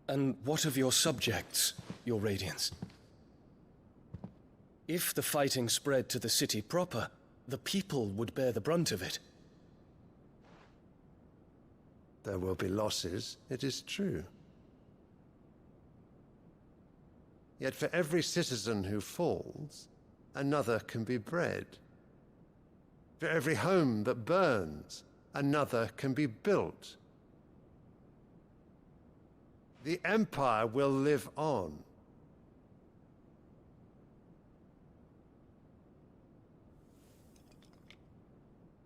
And what of your subjects, your Radiance? If the fighting spread to the city proper, the people would bear the brunt of it. There will be losses, it is true. Yet for every citizen who falls, another can be bred. For every home that burns, another can be built. The Empire will live on.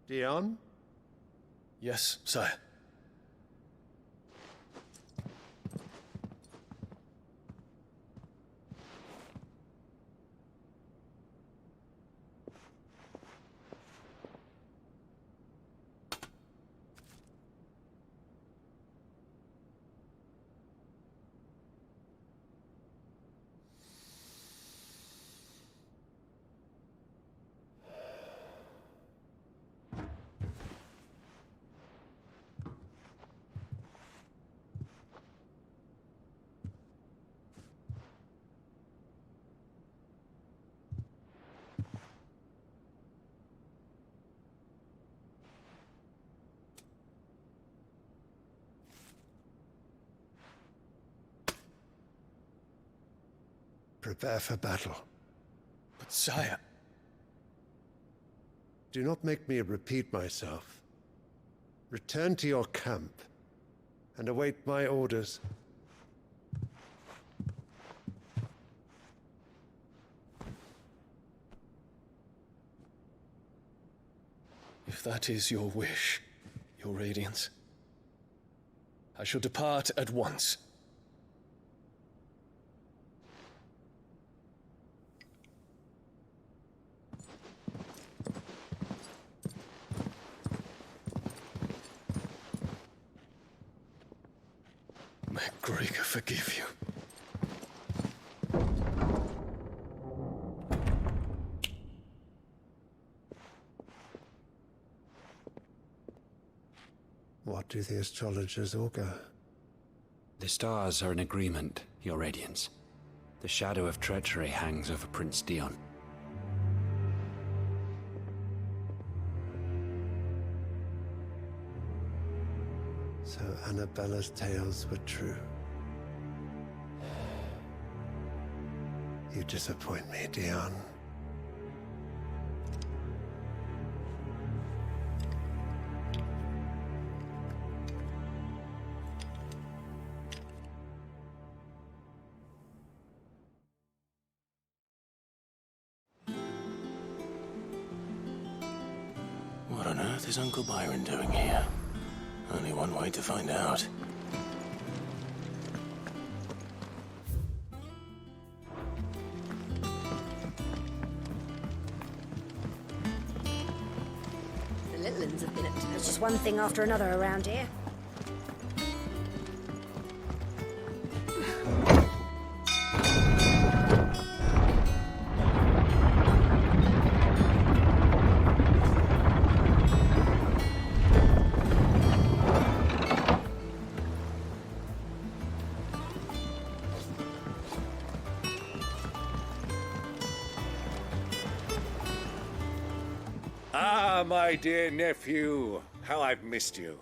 Dion? Yes, sire. Prepare for battle. But sire... Do not make me repeat myself. Return to your camp and await my orders. If that is your wish, your Radiance, I shall depart at once. May Gregor forgive you. What do the astrologers augur? The stars are in agreement, your Radiance. The shadow of treachery hangs over Prince Dion. So Annabella's tales were true. You disappoint me, Dion. What on earth is Uncle Byron doing here? Only one way to find out. The Littlands have been up to... There's just one thing after another around here. Ah, my dear nephew. How I've missed you.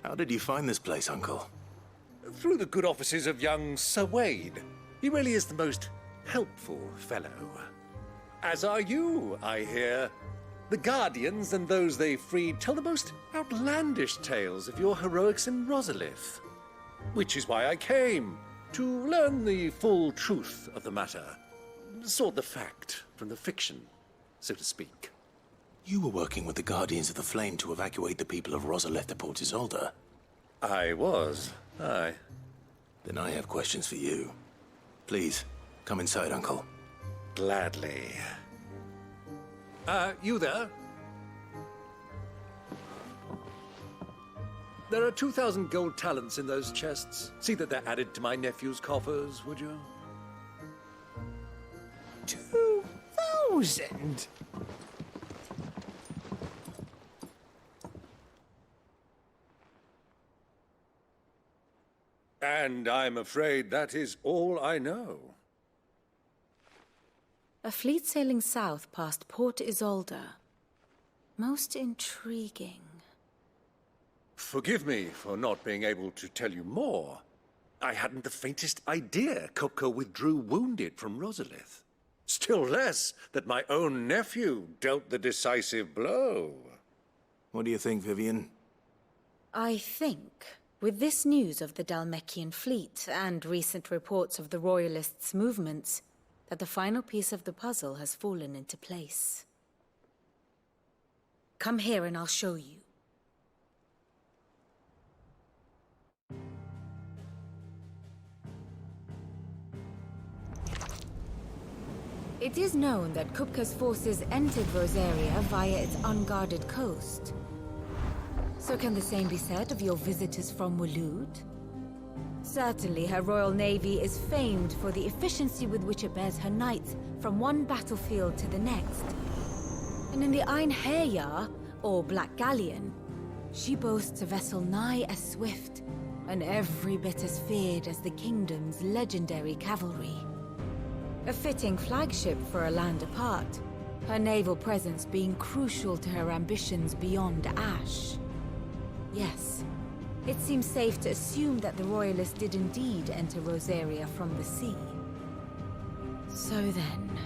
How did you find this place, Uncle? Through the good offices of young Sir Wade. He really is the most helpful fellow. As are you, I hear. The Guardians and those they freed tell the most outlandish tales of your heroics in Rosalith. Which is why I came, to learn the full truth of the matter. Sort the fact from the fiction, so to speak. You were working with the Guardians of the Flame to evacuate the people of Rosalith to Port Isolde. I was, aye. Then I have questions for you. Please, come inside, Uncle. Gladly. You there? There are 2,000 gold talents in those chests. See that they're added to my nephew's coffers, would you? 2,000? And I'm afraid that is all I know. A fleet sailing south past Port Isolde. Most intriguing. Forgive me for not being able to tell you more. I hadn't the faintest idea Kupka withdrew wounded from Rosalith. Still less that my own nephew dealt the decisive blow. What do you think, Vivian? I think, with this news of the Dalmekian fleet and recent reports of the Royalists' movements, that the final piece of the puzzle has fallen into place. Come here and I'll show you. It is known that Kupka's forces entered Rosaria via its unguarded coast. So can the same be said of your visitors from Waloed? Certainly her Royal Navy is famed for the efficiency with which it bears her knights from one battlefield to the next. And in the Einherjar, or Black Galleon, she boasts a vessel nigh as swift and every bit as feared as the kingdom's legendary cavalry. A fitting flagship for a land apart, her naval presence being crucial to her ambitions beyond Ash. Yes, it seems safe to assume that the Royalists did indeed enter Rosaria from the sea. So then,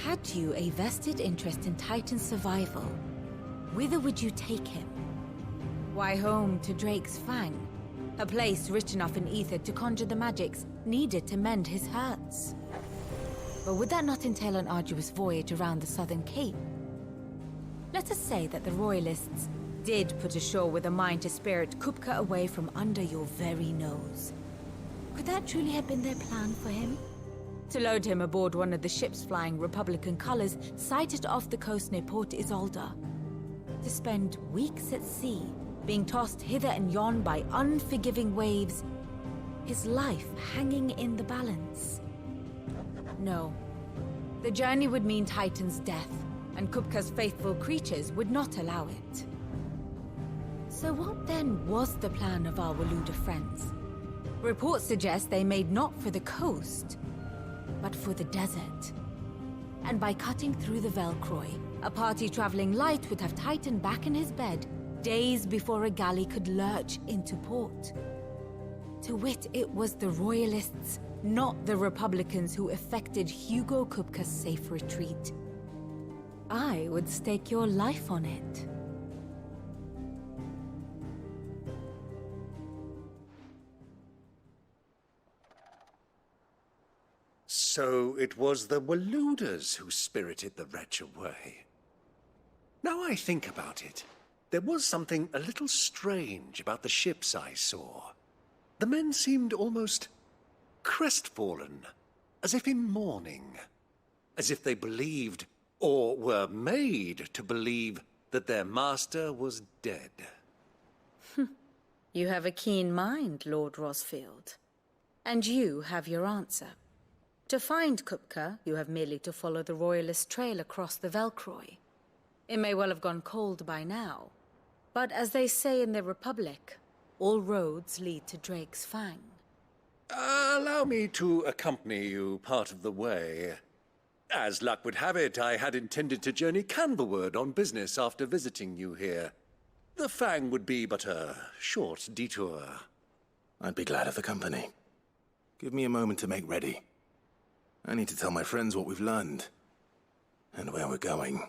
had you a vested interest in Titan's survival, whither would you take him? Why, home to Drake's Fang, a place rich enough in ether to conjure the magics needed to mend his hurts. But would that not entail an arduous voyage around the southern cape? Let us say that the Royalists did put ashore with a mind to spirit Kupka away from under your very nose. Could that truly have been their plan for him? To load him aboard one of the ships flying Republican colors sighted off the coast near Port Isolde. To spend weeks at sea, being tossed hither and yon by unforgiving waves, his life hanging in the balance. No. The journey would mean Titan's death, and Kupka's faithful creatures would not allow it. So what then was the plan of our Waluda friends? Reports suggest they made not for the coast, but for the desert. And by cutting through the Velcroy, a party traveling light would have Titan back in his bed days before a galley could lurch into port. To wit, it was the Royalists, not the Republicans, who effected Hugo Kupka's safe retreat. I would stake your life on it. So it was the Waludas who spirited the wretch away. Now I think about it, there was something a little strange about the ships I saw. The men seemed almost crestfallen, as if in mourning, as if they believed, or were made to believe, that their master was dead. You have a keen mind, Lord Rosfield. And you have your answer. To find Kupka, you have merely to follow the Royalist trail across the Velcroy. It may well have gone cold by now, but as they say in the Republic, all roads lead to Drake's Fang. Allow me to accompany you part of the way. As luck would have it, I had intended to journey Canberward on business after visiting you here. The Fang would be but a short detour. I'd be glad of the company. Give me a moment to make ready. I need to tell my friends what we've learned, and where we're going.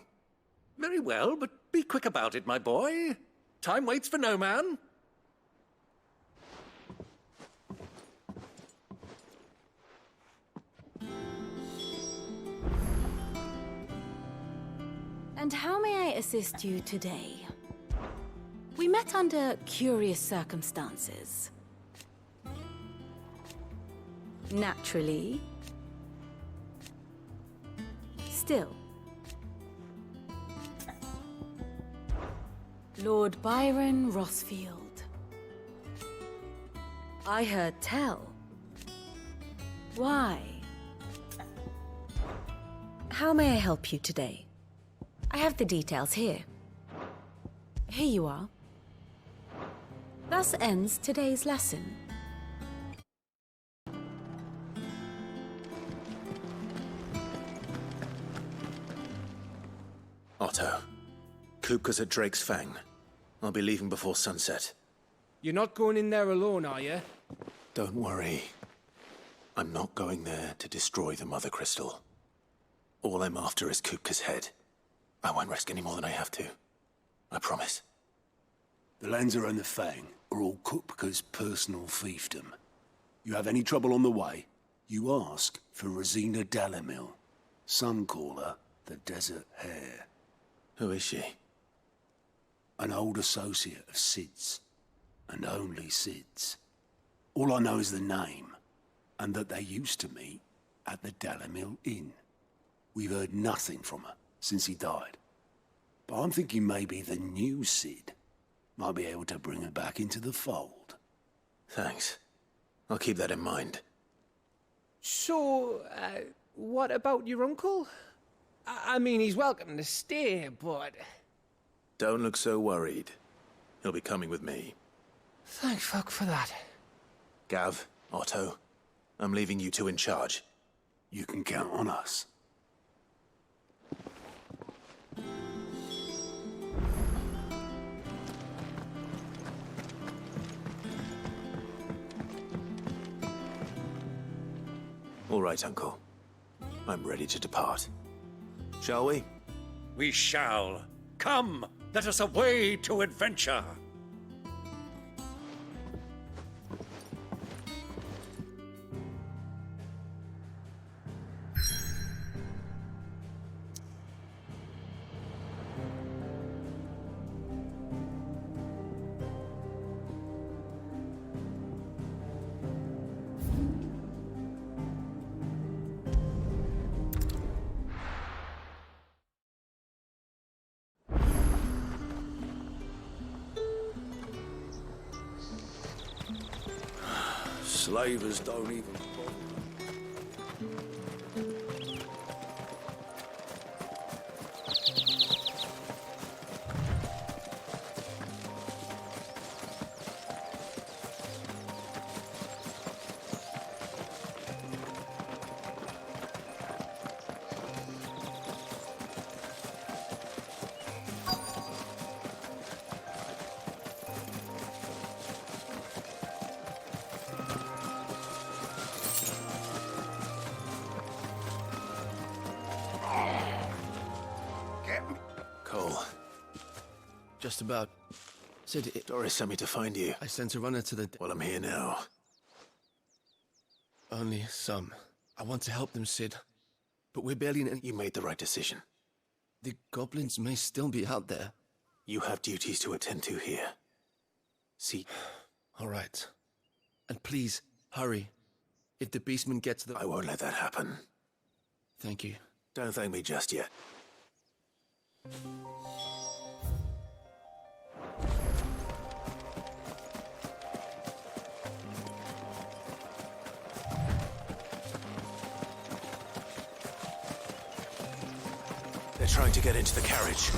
Very well, but be quick about it, my boy. Time waits for no man. And how may I assist you today? We met under curious circumstances. Naturally. Still. Lord Byron Rosfield. I heard tell. Why? How may I help you today? I have the details here. Here you are. Thus ends today's lesson. Kupka's at Drake's Fang. I'll be leaving before sunset. You're not going in there alone, are you? Don't worry. I'm not going there to destroy the Mother Crystal. All I'm after is Kupka's head. I won't risk any more than I have to. I promise. The Lanza and the Fang are all Kupka's personal fiefdom. You have any trouble on the way, you ask for Rosina Dalamil. Some call her the Desert Hare. Who is she? An old associate of Sid's, and only Sid's. All I know is the name, and that they used to meet at the Dalamil Inn. We've heard nothing from her since he died. But I'm thinking maybe the new Sid might be able to bring her back into the fold. Thanks. I'll keep that in mind. So, what about your uncle? I mean, he's welcome to stay, but... Don't look so worried. He'll be coming with me. Thank fuck for that. Gav, Otto, I'm leaving you two in charge. You can count on us. All right, Uncle. I'm ready to depart. Shall we? We shall. Come, let us away to adventure. Slavers don't even bother. Cole, Just about. Sid, Doris sent me to find you. I sent a runner to the... Well, I'm here now. Only some. I want to help them, Sid. But we're barely in... You made the right decision. The goblins may still be out there. You have duties to attend to here. See? All right. And please, hurry. If the beastman gets the... I won't let that happen. Thank you. Don't thank me just yet. They're trying to get into the carriage.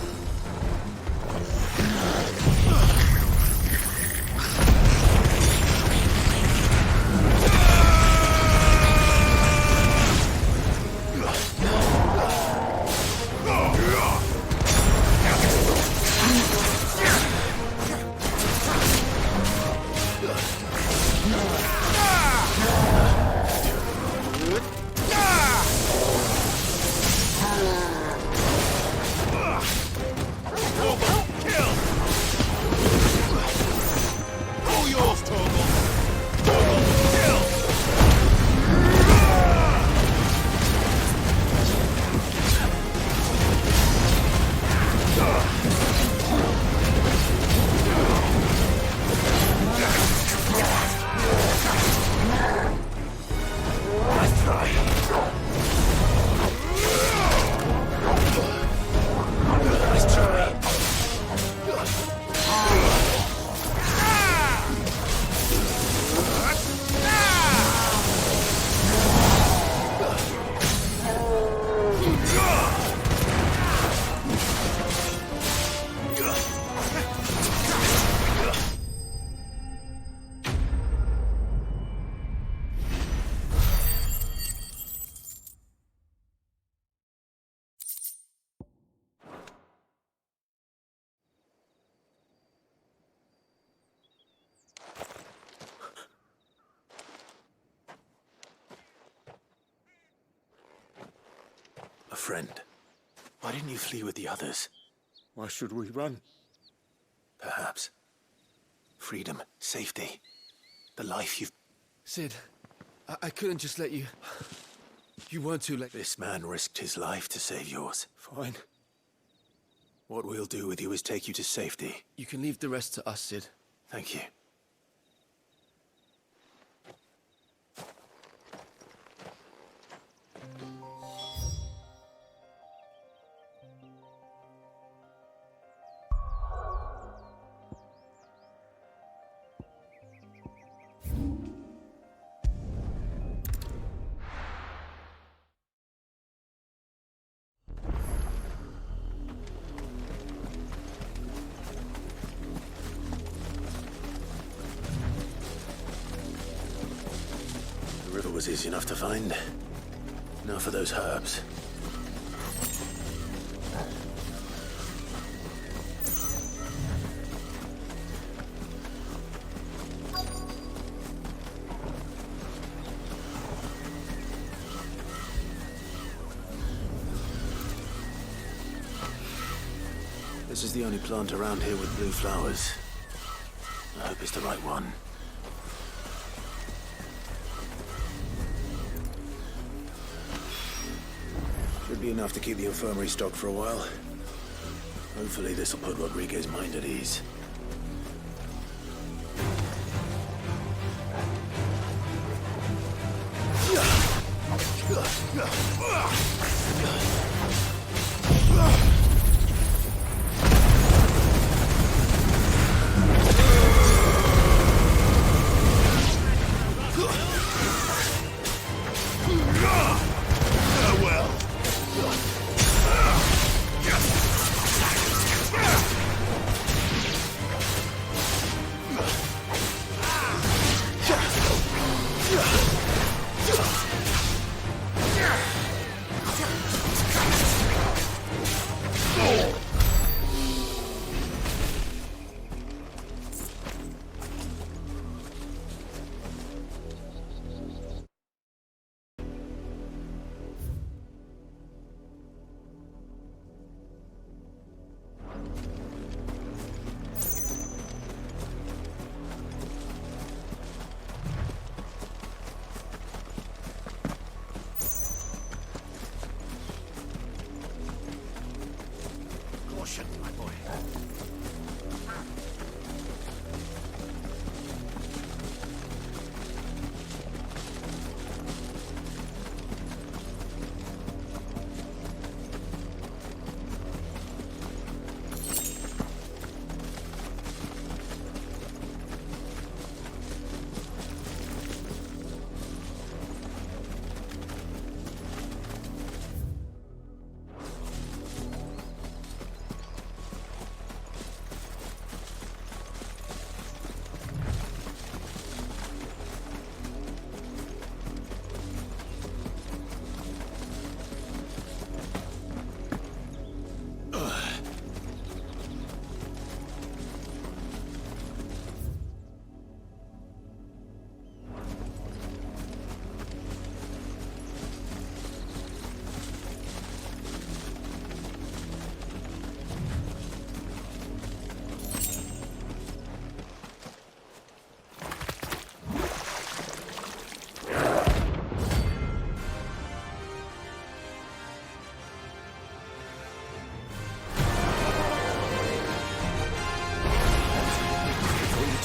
friend. Why didn't you flee with the others? Why should we run? Perhaps. Freedom, safety, the life you've... Sid, I couldn't just let you... You weren't too late. This man risked his life to save yours. Fine. What we'll do with you is take you to safety. You can leave the rest to us, Sid. Thank you. Was easy enough to find. Now for those herbs. This is the only plant around here with blue flowers. I hope it's the right one. Should be enough to keep the infirmary stocked for a while. Hopefully this will put Rodriguez's mind at ease.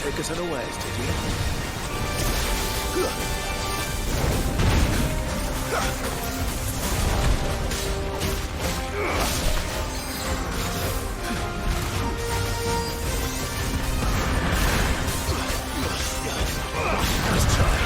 Take us unawares, did you? Nice try.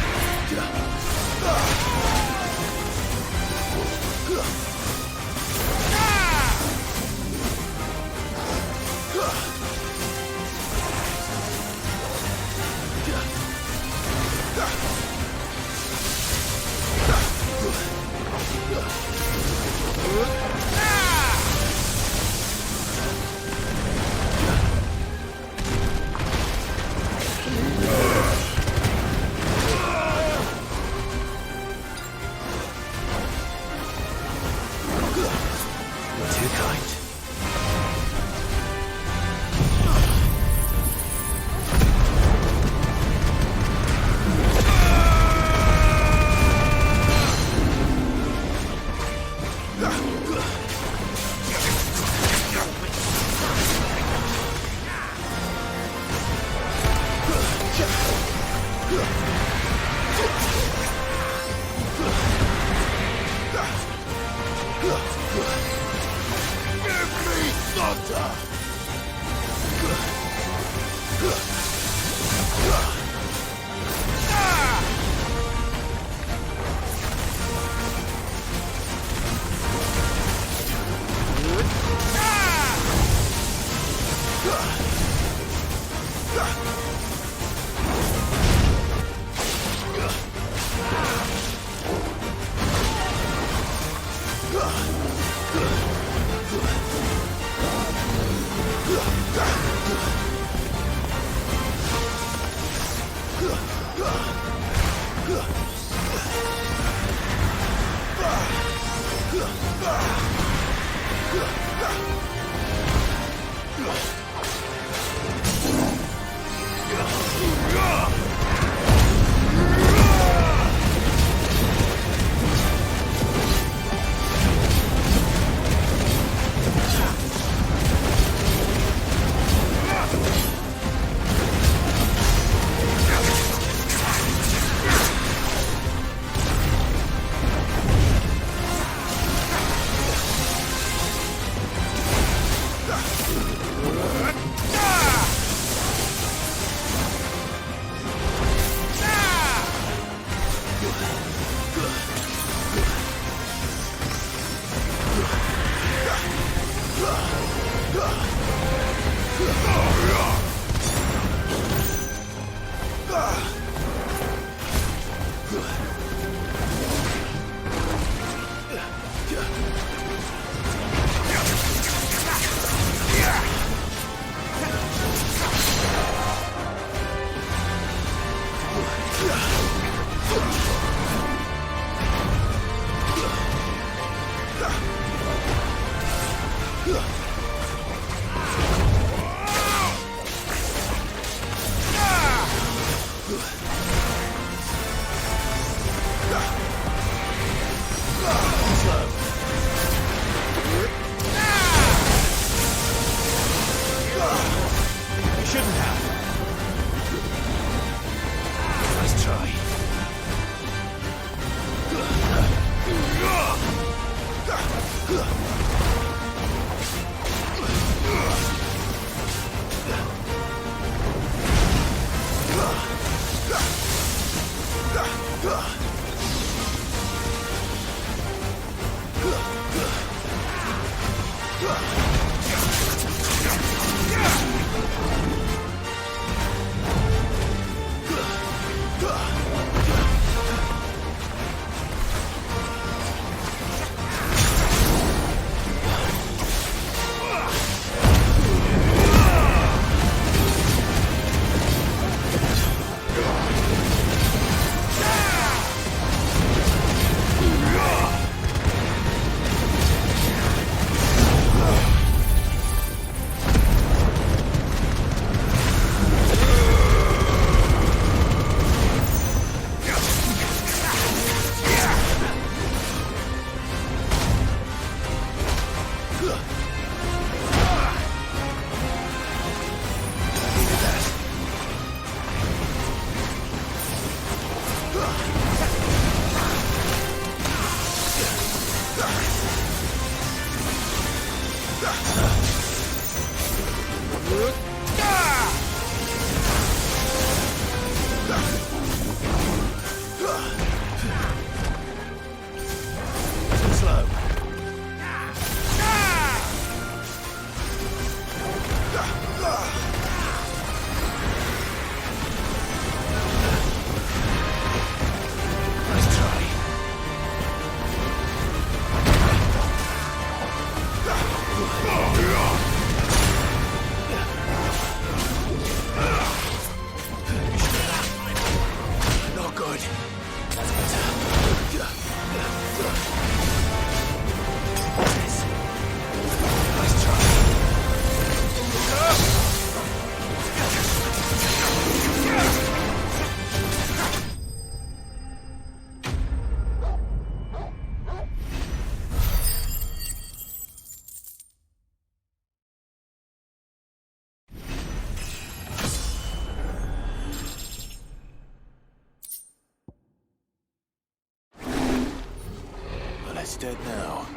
It's dead now.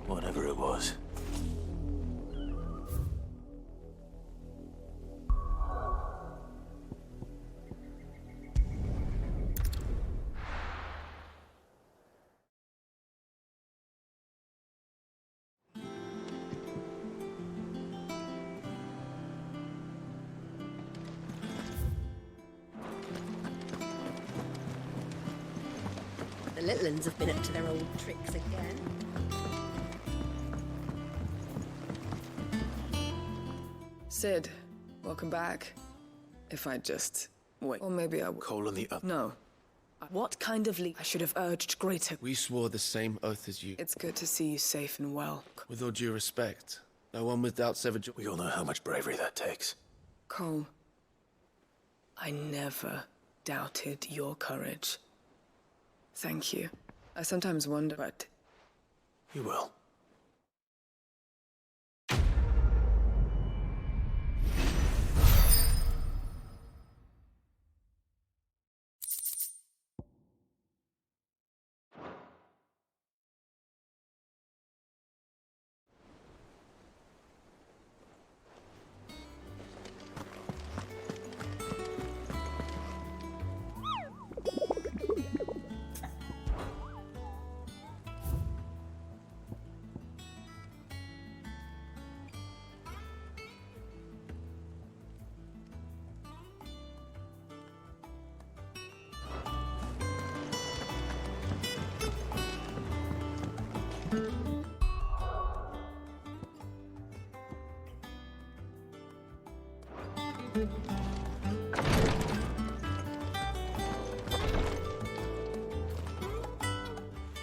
Whatever it was. The little ones have been up to their old tricks again. Sid, welcome back. If I just wait, or maybe I would. Cole and the other. No. What kind of leap? I should have urged greater. We swore the same oath as you. It's good to see you safe and well. With all due respect, no one with doubts ever We all know how much bravery that takes. Cole, I never doubted your courage. Thank you. I sometimes wonder, but... You will.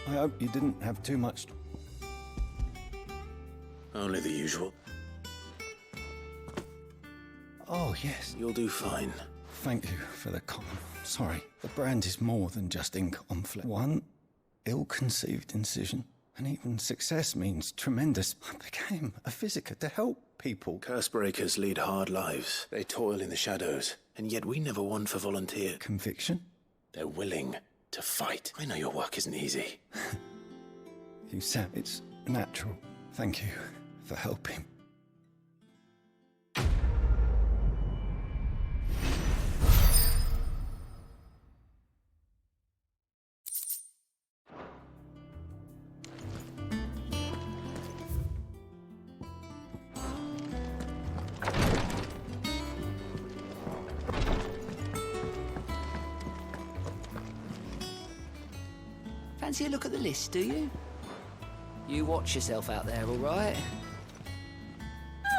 I hope you didn't have too much... Only the usual. Oh, yes. You'll do fine. Thank you for the comment. Sorry, the brand is more than just ink on flesh. One ill-conceived incision, and even success means tremendous. I became a physicker to help people. Cursebreakers lead hard lives. They toil in the shadows, and yet we never won for volunteer. Conviction? They're willing to fight. I know your work isn't easy. You said it's natural. Thank you for helping. Fancy a look at the list, do you? You watch yourself out there, all right?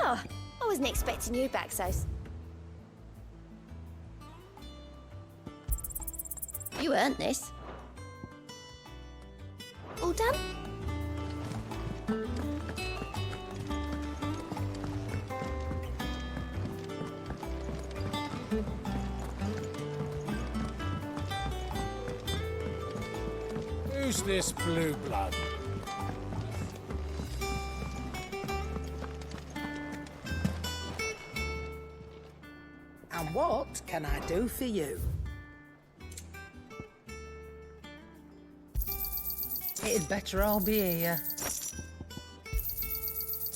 Oh, I wasn't expecting you back, Sos. You earned this. All done? Who's this blue blood? And what can I do for you? It'd better all be here.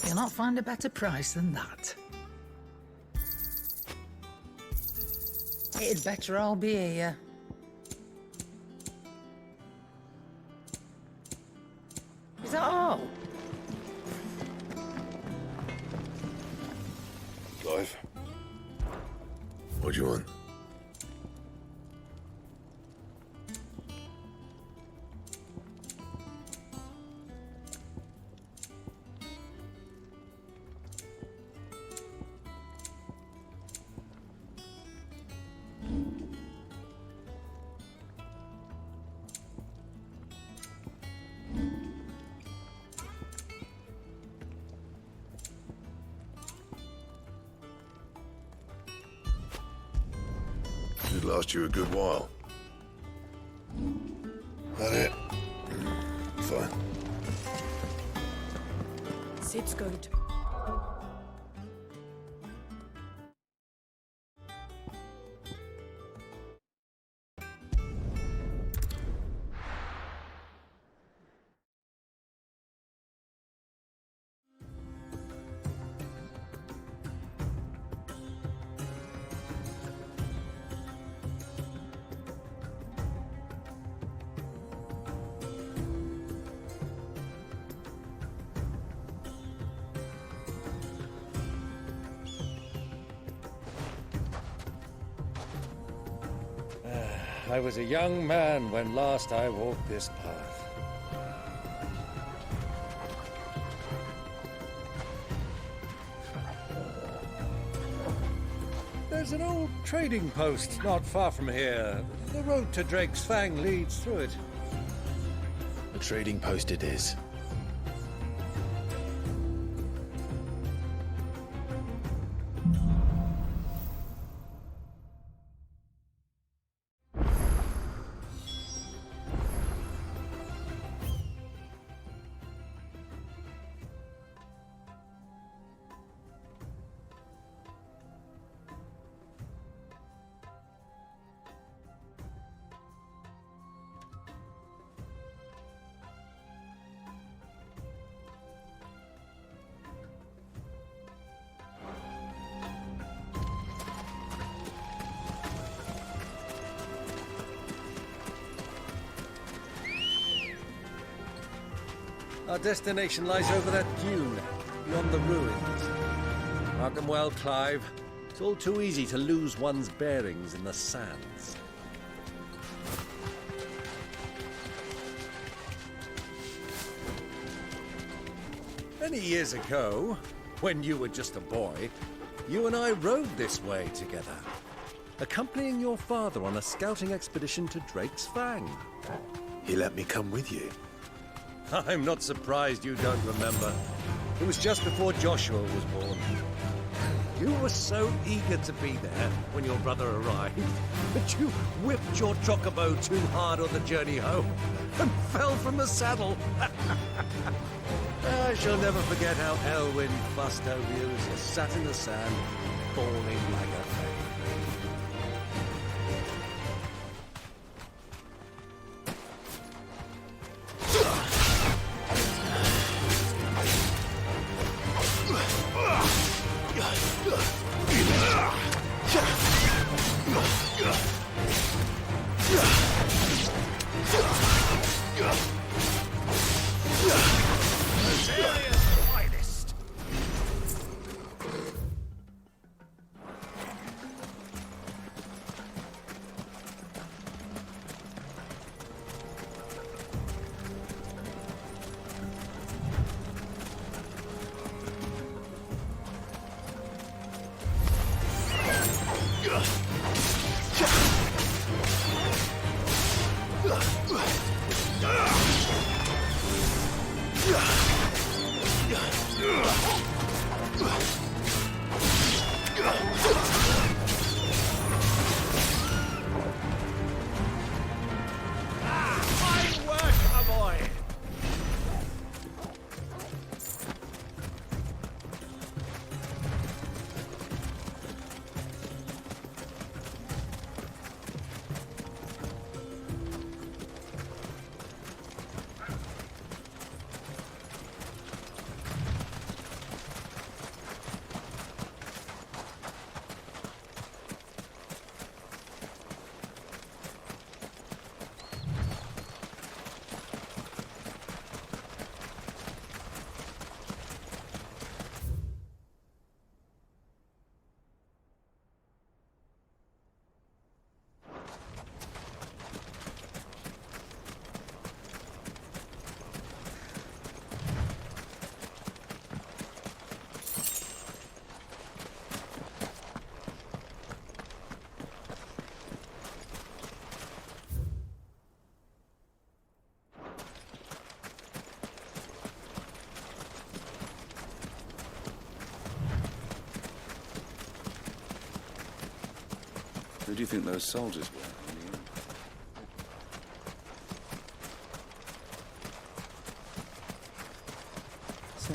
You'll not find a better price than that. It'd better all be here. Is that all? Clive? What do you want? Should last you a good while. That it? Fine. Sid's good. I was a young man when last I walked this path. There's an old trading post not far from here. The road to Drake's Fang leads through it. A trading post it is. Our destination lies over that dune, beyond the ruins. Mark 'em well, Clive. It's all too easy to lose one's bearings in the sands. Many years ago, when you were just a boy, you and I rode this way together, accompanying your father on a scouting expedition to Drake's Fang. He let me come with you. I'm not surprised you don't remember. It was just before Joshua was born. You were so eager to be there when your brother arrived that you whipped your chocobo too hard on the journey home and fell from the saddle. I shall never forget how Elwyn fussed over you as you sat in the sand, bawling like a baby. Who do you think those soldiers were? So,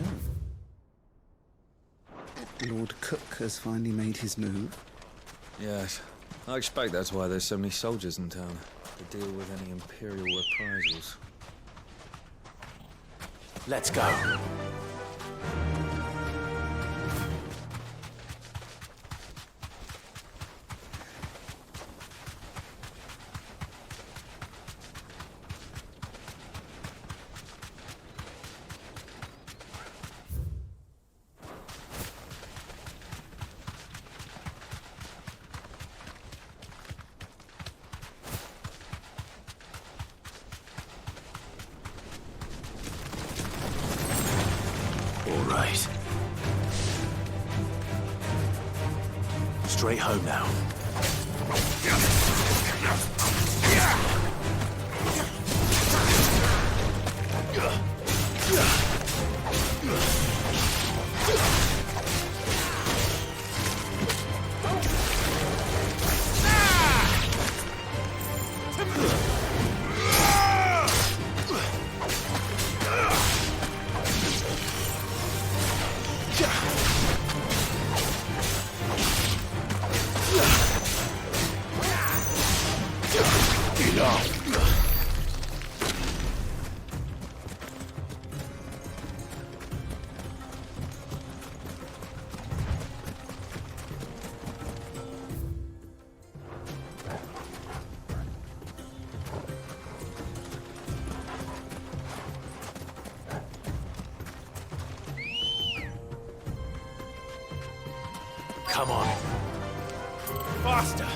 Lord Cook has finally made his move? Yes. I expect that's why there's so many soldiers in town, to deal with any Imperial reprisals. Let's go. Straight home now. Come on. Faster!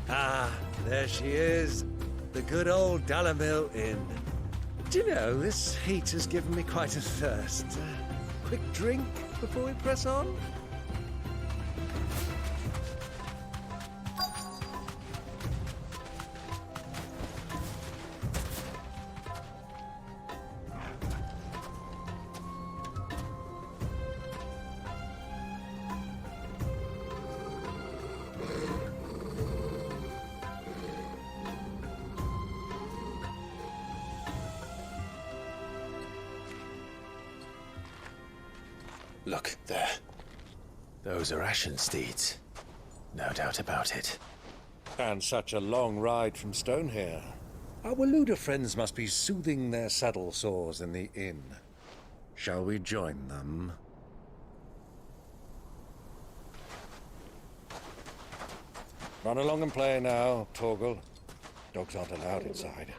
Ah, there she is. The good old Dalamil Inn. Do you know, this heat has given me quite a thirst. Quick drink before we press on? Look, there. Those are Ashen steeds. No doubt about it. And such a long ride from Stonehair. Our Waluda friends must be soothing their saddle sores in the inn. Shall we join them? Run along and play now, Torgal. Dogs aren't allowed inside.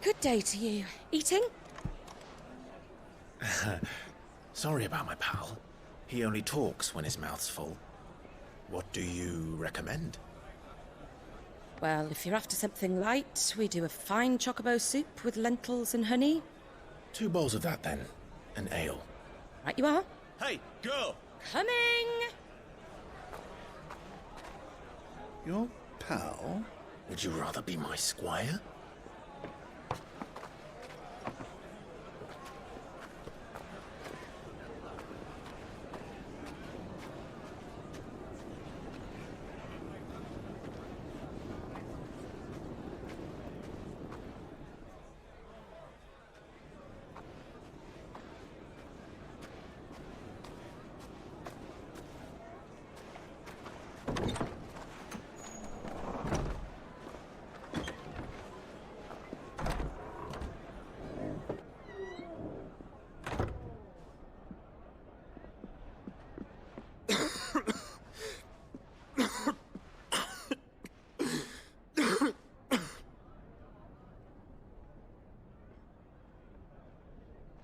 Good day to you. Eating? Sorry about my pal. He only talks when his mouth's full. What do you recommend? Well, if you're after something light, we do a fine chocobo soup with lentils and honey. 2 bowls of that, then. An ale. Right you are. Hey, girl! Coming! Your pal? Would you rather be my squire?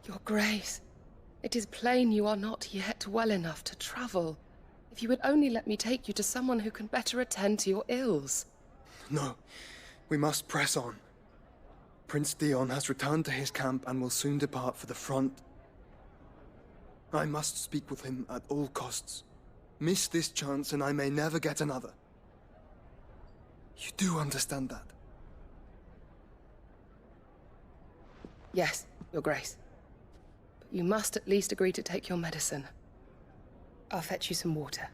Your Grace, it is plain you are not yet well enough to travel. If you would only let me take you to someone who can better attend to your ills. No, we must press on. Prince Theon has returned to his camp and will soon depart for the front. I must speak with him at all costs. Miss this chance and I may never get another. You do understand that? Yes, Your Grace. But you must at least agree to take your medicine. I'll fetch you some water.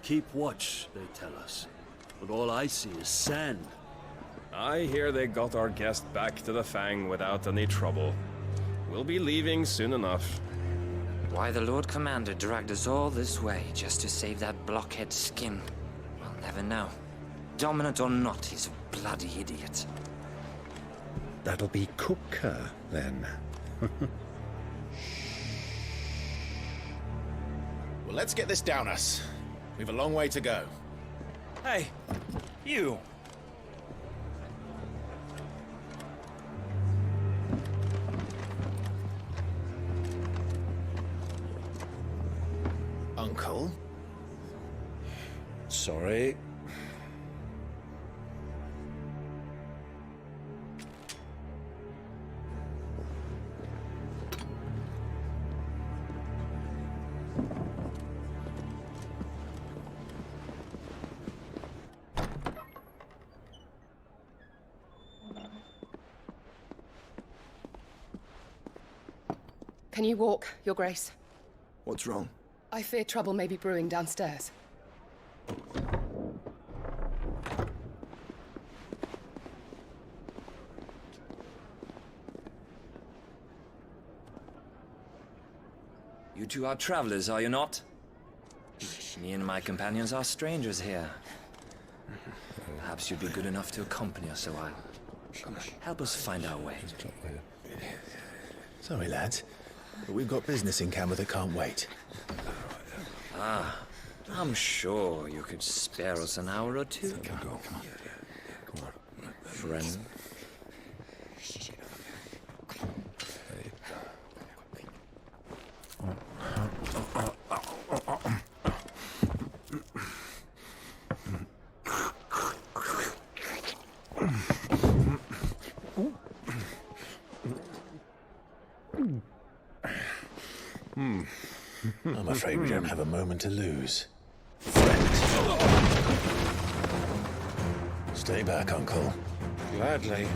Keep watch, they tell us. But all I see is sand. I hear they got our guest back to the Fang without any trouble. We'll be leaving soon enough. Why the Lord Commander dragged us all this way just to save that blockhead skin, we'll never know. Dominant or not, he's a bloody idiot. That'll be Cooker, then. Well, let's get this down us. We've a long way to go. Hey, you! Uncle? Sorry. Can you walk, Your Grace? What's wrong? I fear trouble may be brewing downstairs. You two are travelers, are you not? Me and my companions are strangers here. Perhaps you'd be good enough to accompany us a while. Help us find our way. Sorry, lads, but we've got business in camera that can't wait. Ah, I'm sure you could spare us an hour or two. Come on. Friend. I'm afraid we don't have a moment to lose. Stay back, Uncle. Gladly.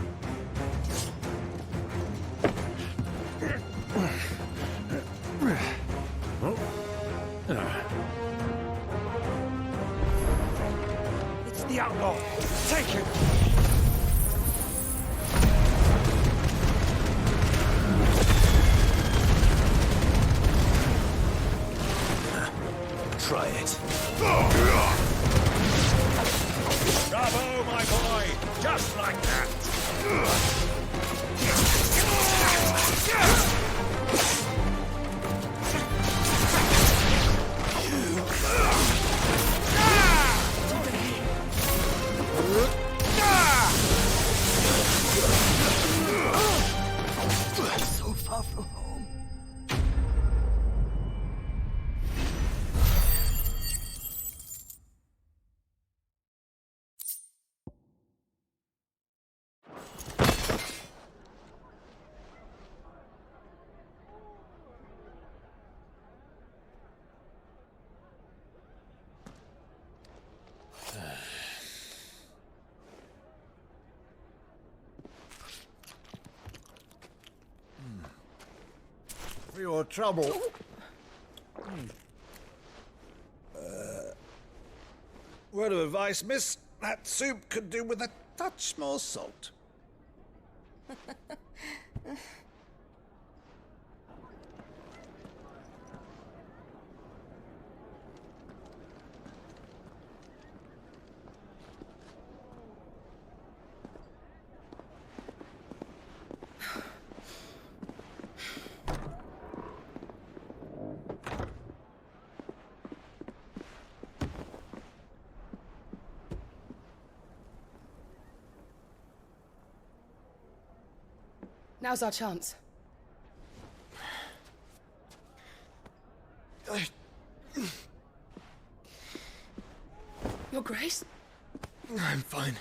It's the outlaw! Take him! Try it. Bravo, my boy! Just like that! So far from home. For your trouble. Word of advice, miss. That soup could do with a touch more salt. Now's our chance. Your Grace? I'm fine.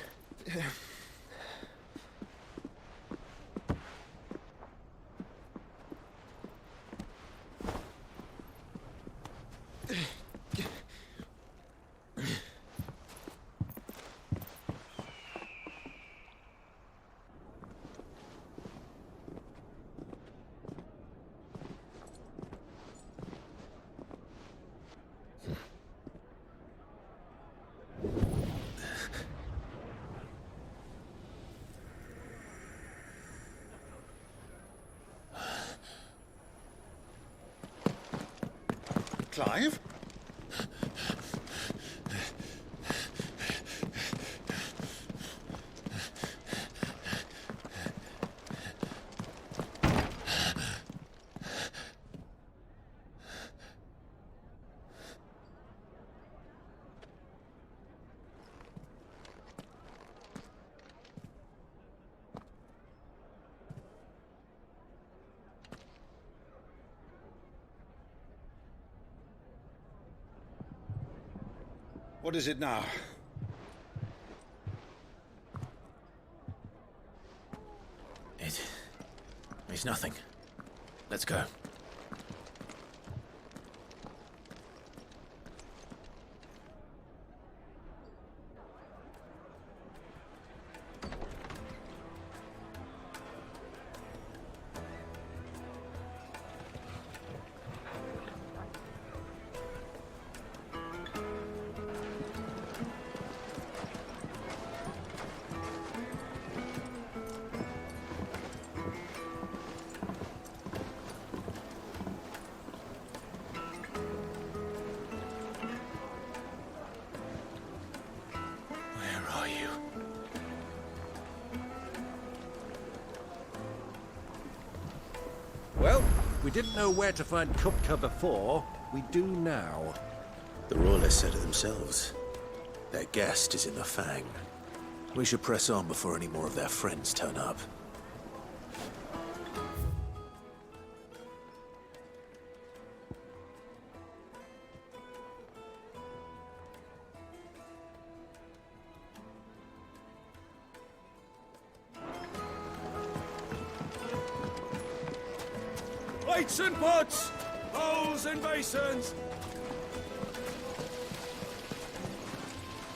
Clive? What is it now? It's nothing. Let's go. Well, we didn't know where to find Kupka before. We do now. The Royalists said it themselves. Their guest is in the Fang. We should press on before any more of their friends turn up. Plates and pots! Bowls and basins!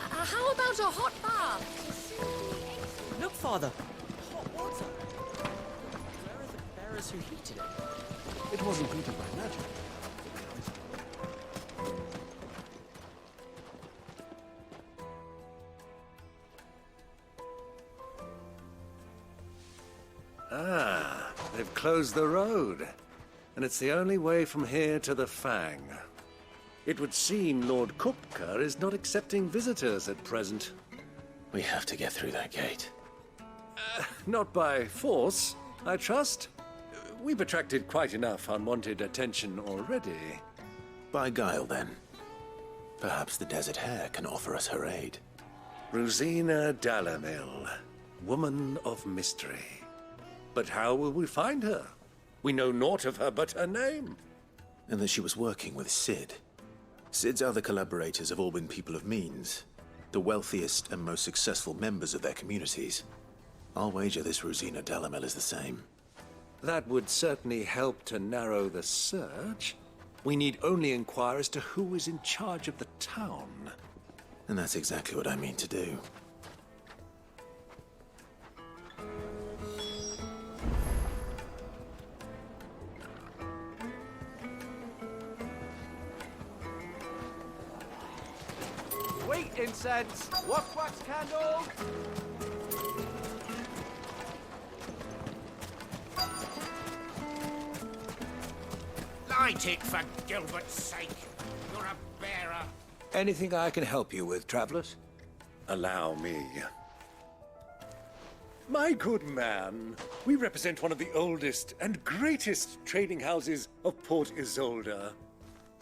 How about a hot bath? Look, Father. Hot water. Where are the bearers who heated it? It wasn't heated by magic. Ah, they've closed the road. And it's the only way from here to the Fang. It would seem Lord Kupka is not accepting visitors at present. We have to get through that gate. Not by force, I trust. We've attracted quite enough unwanted attention already. By guile, then. Perhaps the Desert Hare can offer us her aid. Rosina Dalamil, woman of mystery. But how will we find her? We know naught of her but her name. And that she was working with Sid. Sid's other collaborators have all been people of means, the wealthiest and most successful members of their communities. I'll wager this Rosina Dalamel is the same. That would certainly help to narrow the search. We need only inquire as to who is in charge of the town. And that's exactly what I mean to do. Wheat incense, wax candle. Light it, for Gilbert's sake. You're a bearer. Anything I can help you with, travelers? Allow me. My good man, we represent one of the oldest and greatest trading houses of Port Isolde.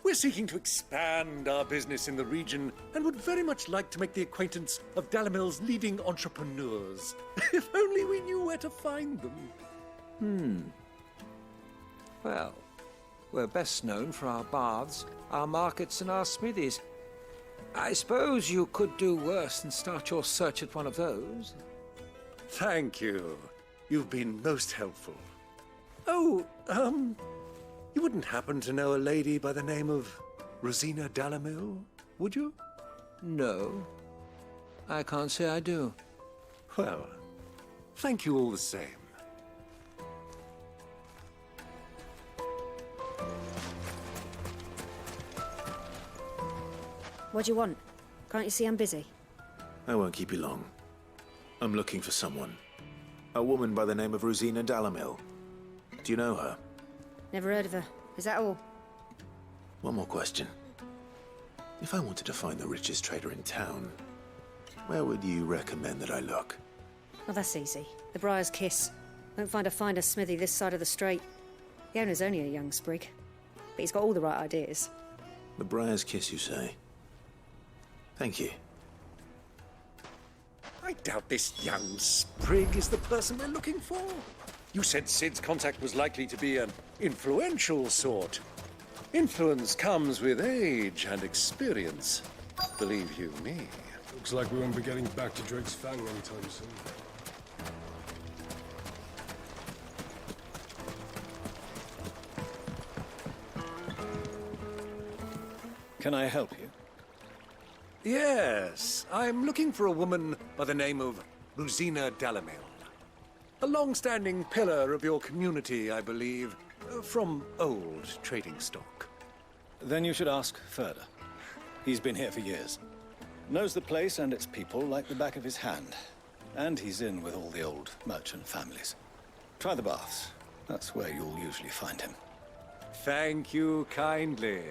We're seeking to expand our business in the region and would very much like to make the acquaintance of Dalamil's leading entrepreneurs. If only we knew where to find them. Well, we're best known for our baths, our markets, and our smithies. I suppose you could do worse than start your search at one of those. Thank you. You've been most helpful. Oh, you wouldn't happen to know a lady by the name of Rosina Dalamil, would you? No. I can't say I do. Well, thank you all the same. What do you want? Can't you see I'm busy? I won't keep you long. I'm looking for someone. A woman by the name of Rosina Dalamil. Do you know her? Never heard of her. Is that all? One more question. If I wanted to find the richest trader in town, where would you recommend that I look? Oh, that's easy. The Briar's Kiss. Won't find a finer smithy this side of the strait. The owner's only a young sprig, but he's got all the right ideas. The Briar's Kiss, you say? Thank you. I doubt this young sprig is the person we're looking for. You said Sid's contact was likely to be an influential sort. Influence comes with age and experience. Believe you me. Looks like we won't be getting back to Drake's Fang anytime soon. Can I help you? Yes, I'm looking for a woman by the name of Rosina Dalamil. A long-standing pillar of your community, I believe, from old trading stock. Then you should ask Ferda. He's been here for years. Knows the place and its people like the back of his hand. And he's in with all the old merchant families. Try the baths. That's where you'll usually find him. Thank you kindly.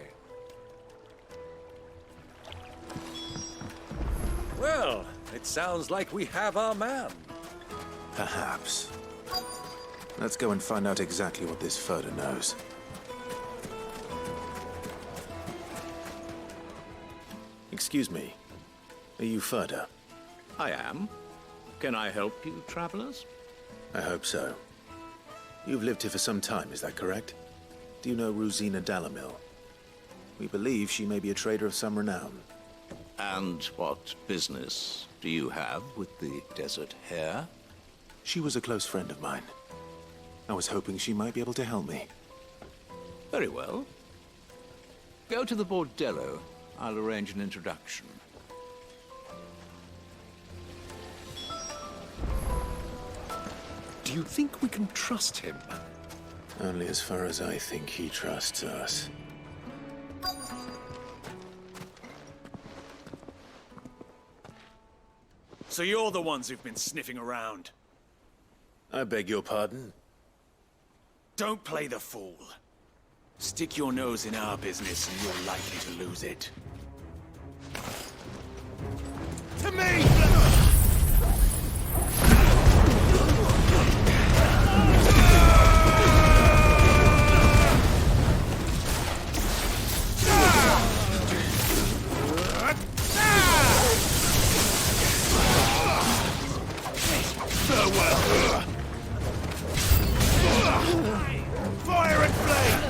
Well, it sounds like we have our man. Perhaps. Let's go and find out exactly what this Ferda knows. Excuse me. Are you Ferda? I am. Can I help you, travelers? I hope so. You've lived here for some time, is that correct? Do you know Rosina Dalamil? We believe she may be a trader of some renown. And what business do you have with the desert hare? She was a close friend of mine. I was hoping she might be able to help me. Very well. Go to the bordello. I'll arrange an introduction. Do you think we can trust him? Only as far as I think he trusts us. So you're the ones who've been sniffing around? I beg your pardon? Don't play the fool. Stick your nose in our business and you're likely to lose it. To me! Farewell! Fire and flame!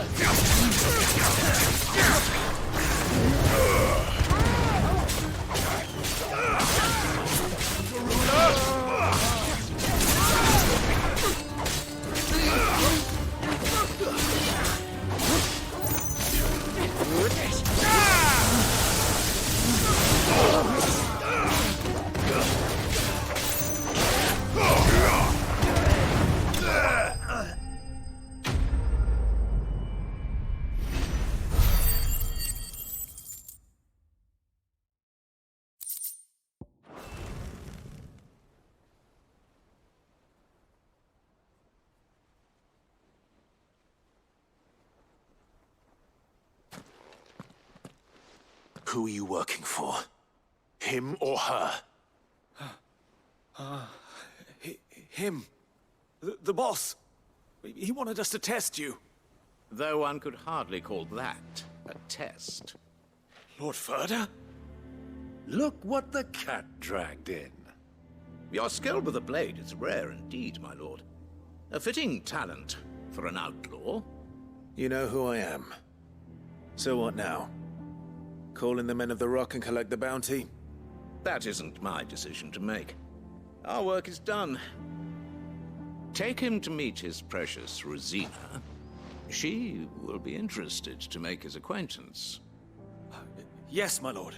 Who are you working for? Him or her? Him. The boss. He wanted us to test you. Though one could hardly call that a test. Lord Ferda? Look what the cat dragged in. Your skill with the blade is rare indeed, my lord. A fitting talent for an outlaw. You know who I am. So what now? Call in the Men of the Rock and collect the bounty? That isn't my decision to make. Our work is done. Take him to meet his precious Rosina. She will be interested to make his acquaintance. Yes, my lord.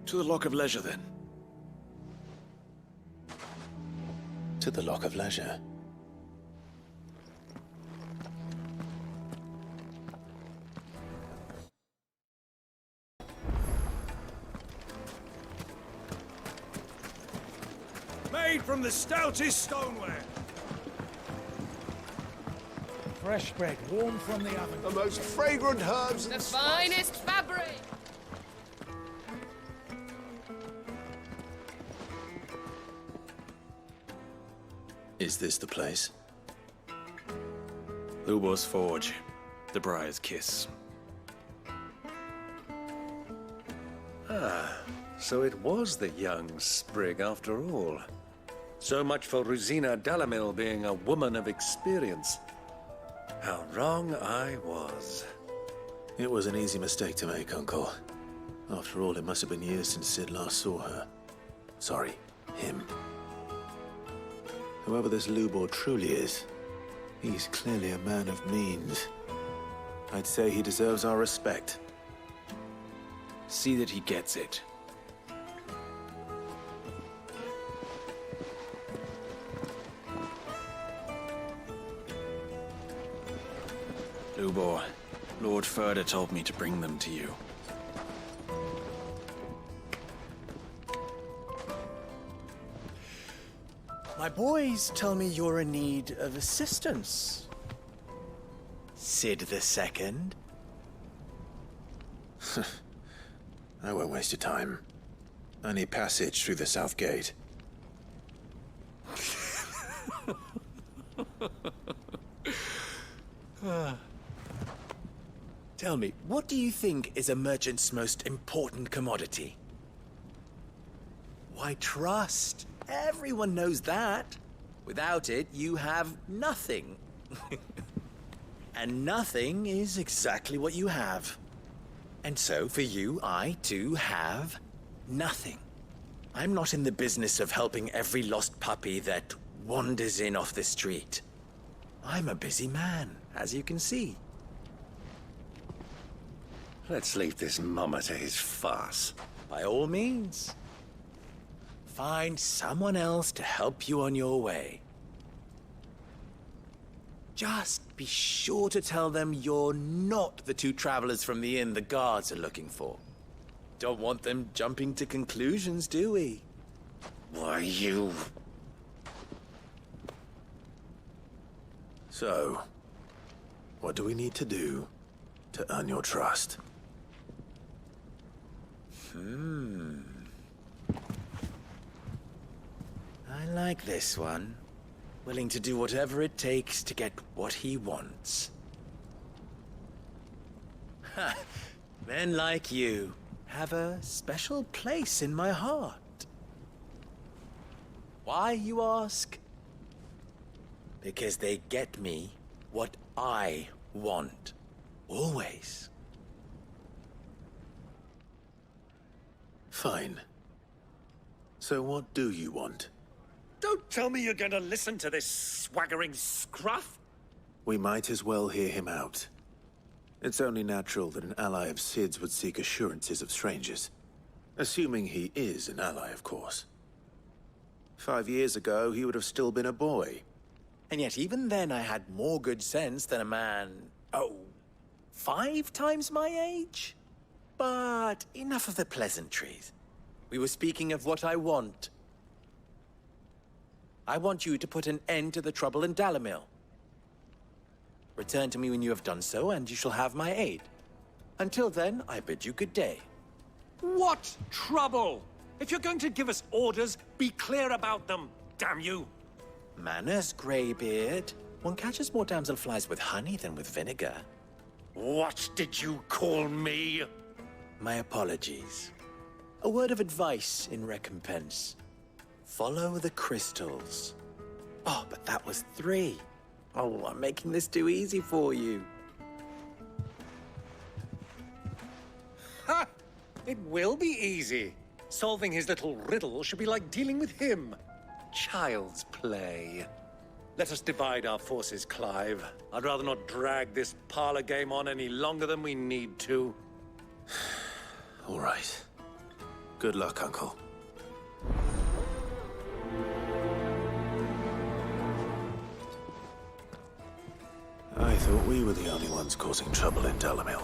To the Lock of Leisure, then. To the Lock of Leisure. Made from the stoutest stoneware. Fresh bread, warm from the oven. The most fragrant herbs The finest fabric! Is this the place? Lubo's Forge. The Briar's Kiss. Ah, so it was the young sprig after all. So much for Rosina Dalamil being a woman of experience. How wrong I was. It was an easy mistake to make, Uncle. After all, it must have been years since Sid last saw her. Sorry, him. Whoever this Lubor truly is, he's clearly a man of means. I'd say he deserves our respect. See that he gets it. Lubor, Lord Furder told me to bring them to you. My boys tell me you're in need of assistance. Sid the Second? I won't waste your time. I need passage through the south gate. Tell me, what do you think is a merchant's most important commodity? Why, trust. Everyone knows that. Without it, you have nothing. And nothing is exactly what you have. And so, for you, I, too, have nothing. I'm not in the business of helping every lost puppy that wanders in off the street. I'm a busy man, as you can see. Let's leave this mummer to his farce. By all means. Find someone else to help you on your way. Just be sure to tell them you're not the two travelers from the inn the guards are looking for. Don't want them jumping to conclusions, do we? Why, you... So, what do we need to do to earn your trust? I like this one. Willing to do whatever it takes to get what he wants. Ha! Men like you have a special place in my heart. Why, you ask? Because they get me what I want. Always. Fine. So what do you want? Don't tell me you're going to listen to this swaggering scruff! We might as well hear him out. It's only natural that an ally of Sid's would seek assurances of strangers. Assuming he is an ally, of course. 5 years ago, he would have still been a boy. And yet even then I had more good sense than a man, 5 times my age? But enough of the pleasantries. We were speaking of what I want. I want you to put an end to the trouble in Dalamil. Return to me when you have done so, and you shall have my aid. Until then, I bid you good day. What trouble? If you're going to give us orders, be clear about them, damn you! Manners, Greybeard. One catches more damselflies with honey than with vinegar. What did you call me? My apologies. A word of advice in recompense. Follow the crystals. Oh, but that was 3. Oh, I'm making this too easy for you. Ha! It will be easy. Solving his little riddle should be like dealing with him. Child's play. Let us divide our forces, Clive. I'd rather not drag this parlor game on any longer than we need to. All right. Good luck, Uncle. I thought we were the only ones causing trouble in Dalamil.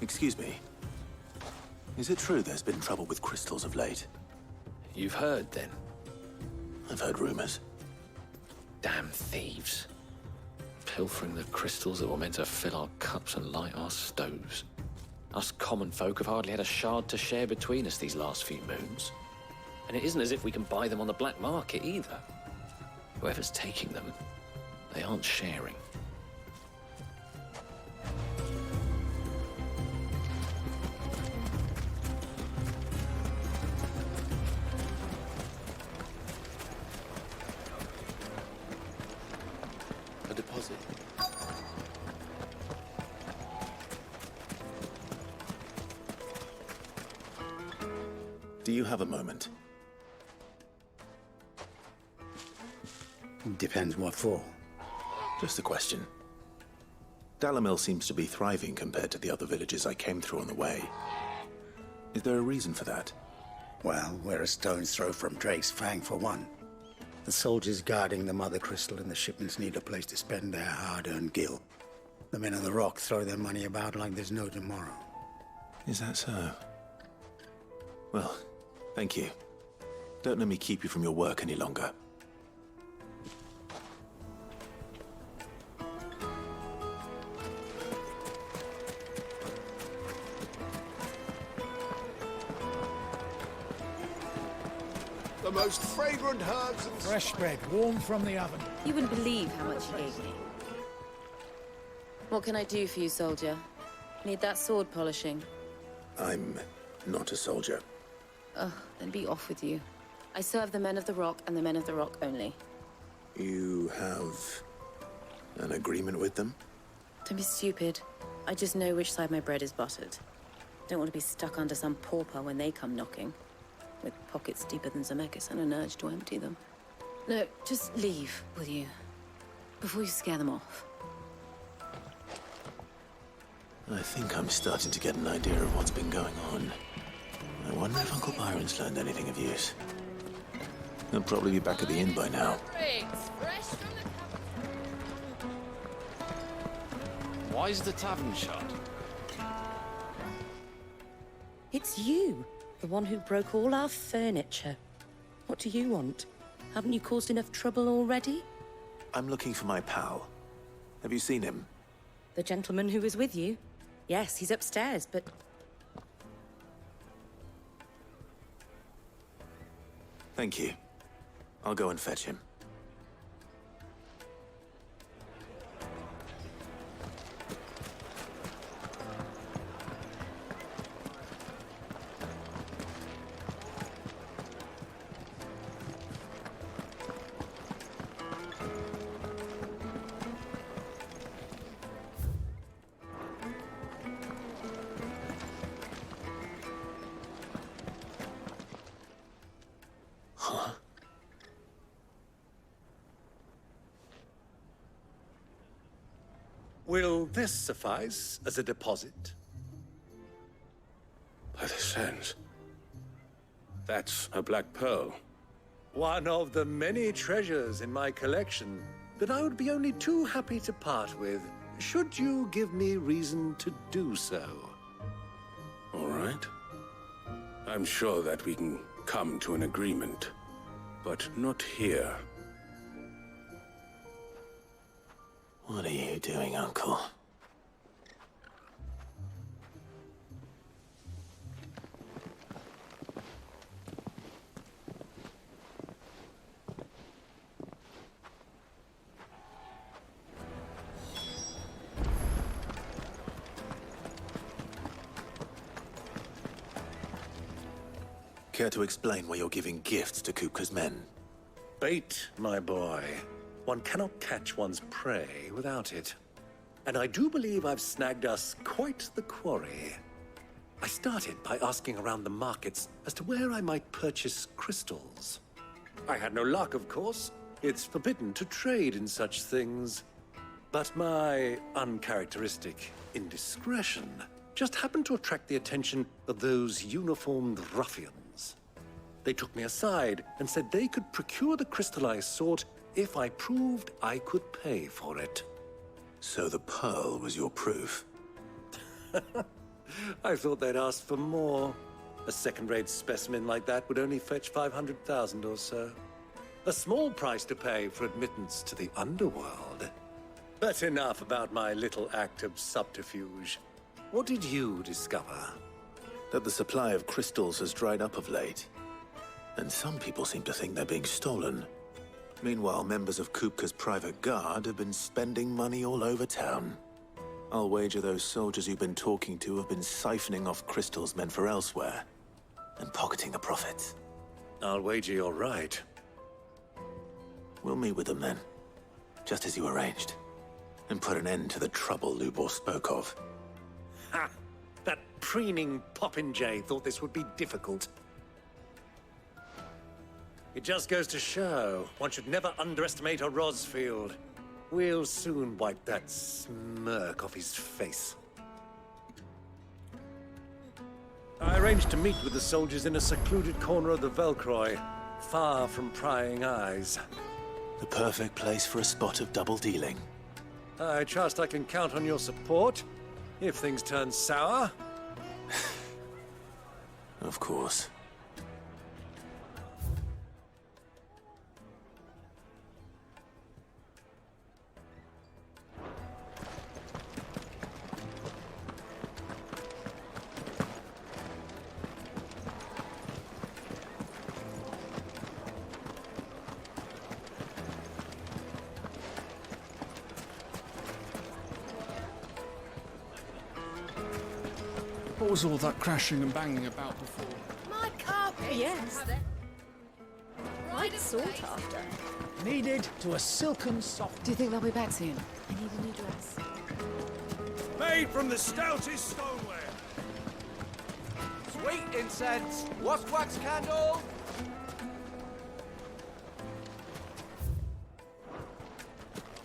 Excuse me. Is it true there's been trouble with crystals of late? You've heard, then? I've heard rumors. Damn thieves. Pilfering the crystals that were meant to fill our cups and light our stoves. Us common folk have hardly had a shard to share between us these last few moons. And it isn't as if we can buy them on the black market, either. Whoever's taking them, they aren't sharing. A deposit. Do you have a moment? Depends what for. Just a question. Dalamil seems to be thriving compared to the other villages I came through on the way. Is there a reason for that? Well, we're a stone's throw from Drake's Fang for one. The soldiers guarding the Mother Crystal and the shipments need a place to spend their hard-earned gil. The men of the Rock throw their money about like there's no tomorrow. Is that so? Well, thank you. Don't let me keep you from your work any longer. The most fragrant herbs and... Fresh bread, warm from the oven. You wouldn't believe how much he gave me. What can I do for you, soldier? Need that sword polishing? I'm not a soldier. Ugh, then be off with you. I serve the men of the Rock and the men of the Rock only. You have an agreement with them? Don't be stupid. I just know which side my bread is buttered. Don't want to be stuck under some pauper when they come knocking. With pockets deeper than Zemeckis and an urge to empty them. No, just leave, will you? Before you scare them off. I think I'm starting to get an idea of what's been going on. I wonder if Uncle Byron's learned anything of use. He'll probably be back at the inn by now. Why is the tavern shut? It's you, the one who broke all our furniture. What do you want? Haven't you caused enough trouble already? I'm looking for my pal. Have you seen him? The gentleman who was with you? Yes, he's upstairs, but... Thank you. I'll go and fetch him. Will this suffice as a deposit? By the sands. That's a black pearl. One of the many treasures in my collection that I would be only too happy to part with, should you give me reason to do so. All right. I'm sure that we can come to an agreement, but not here. What are you doing, Uncle? Care to explain why you're giving gifts to Kupka's men? Bait, my boy. One cannot catch one's prey without it. And I do believe I've snagged us quite the quarry. I started by asking around the markets as to where I might purchase crystals. I had no luck, of course. It's forbidden to trade in such things. But my uncharacteristic indiscretion just happened to attract the attention of those uniformed ruffians. They took me aside and said they could procure the crystal I sought if I proved I could pay for it. So the pearl was your proof? I thought they'd asked for more. A second-rate specimen like that would only fetch 500,000 or so. A small price to pay for admittance to the underworld. But enough about my little act of subterfuge. What did you discover? That the supply of crystals has dried up of late. And some people seem to think they're being stolen. Meanwhile, members of Kupka's private guard have been spending money all over town. I'll wager those soldiers you've been talking to have been siphoning off crystals meant for elsewhere and pocketing the profits. I'll wager you're right. We'll meet with them then, just as you arranged, and put an end to the trouble Lubor spoke of. Ha! That preening popinjay thought this would be difficult. It just goes to show one should never underestimate a Rosfield. We'll soon wipe that smirk off his face. I arranged to meet with the soldiers in a secluded corner of the Velcroy, far from prying eyes. The perfect place for a spot of double dealing. I trust I can count on your support, if things turn sour. Of course. What was all that crashing and banging about before? My carpet! Yes. Quite sought after. Needed to a silken soft. Do you think they'll be back soon? I need a new dress. Made from the stoutest stoneware. Sweet incense. What's wax candle?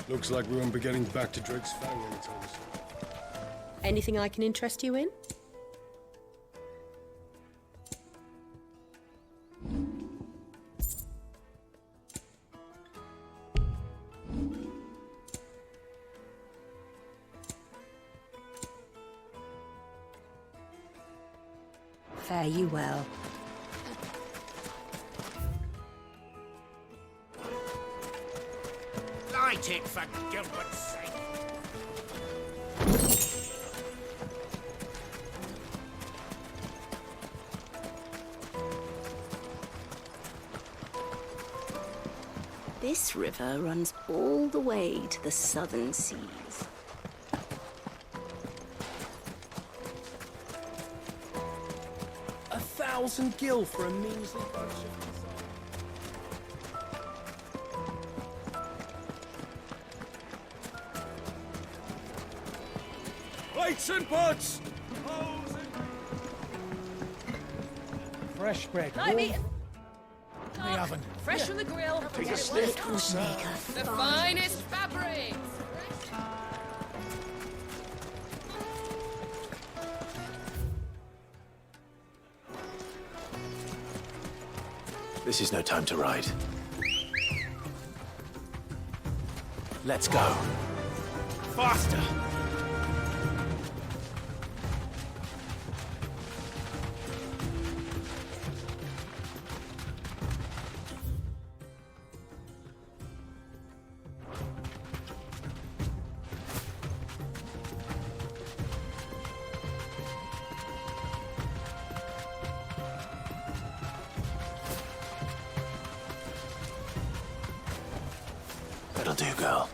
Looks like we won't be getting back to Drake's Fang anytime soon. Anything I can interest you in? Fare you well. Light it, for Gilbert's sake. This river runs all the way to the southern seas. $1,000 gil for a measly bunch of... Plates and pots! Fresh bread. Light me. In the oven. Fresh from the grill. Take a sniff, sir. The finest fabrics. This is no time to ride. Let's go. Faster! That'll do, girl.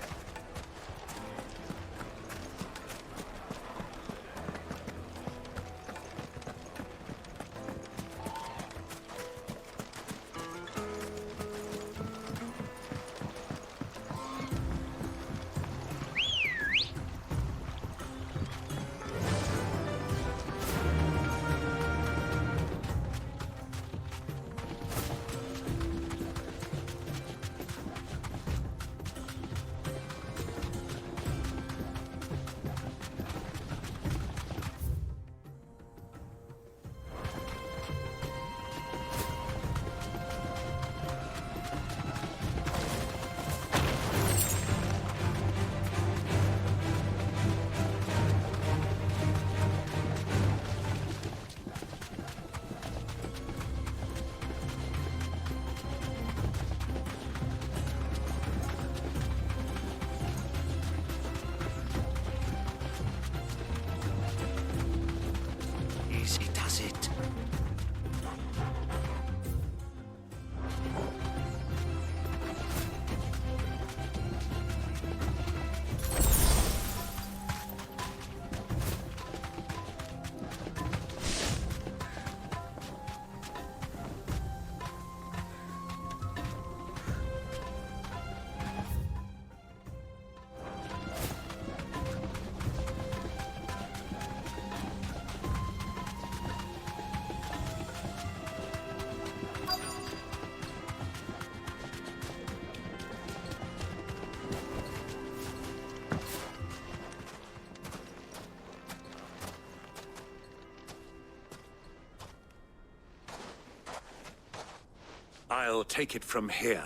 I'll take it from here.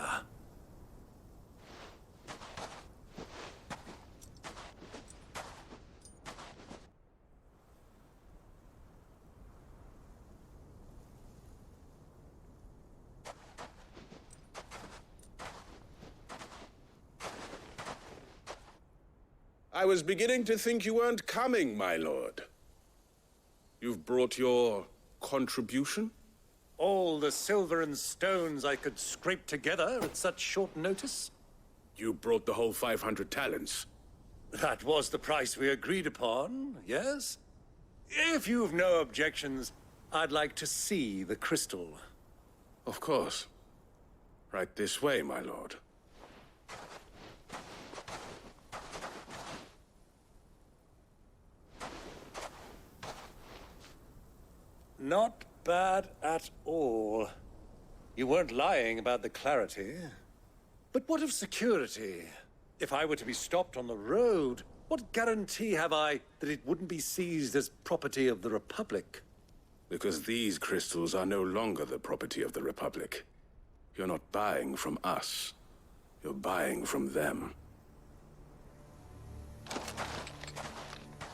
I was beginning to think you weren't coming, my lord. You've brought your contribution? All the silver and stones I could scrape together at such short notice? You brought the whole 500 talents. That was the price we agreed upon, yes? If you've no objections, I'd like to see the crystal. Of course. Right this way, my lord. Not bad at all. You weren't lying about the clarity. But what of security? If I were to be stopped on the road, what guarantee have I that it wouldn't be seized as property of the Republic? Because these crystals are no longer the property of the Republic. You're not buying from us. You're buying from them.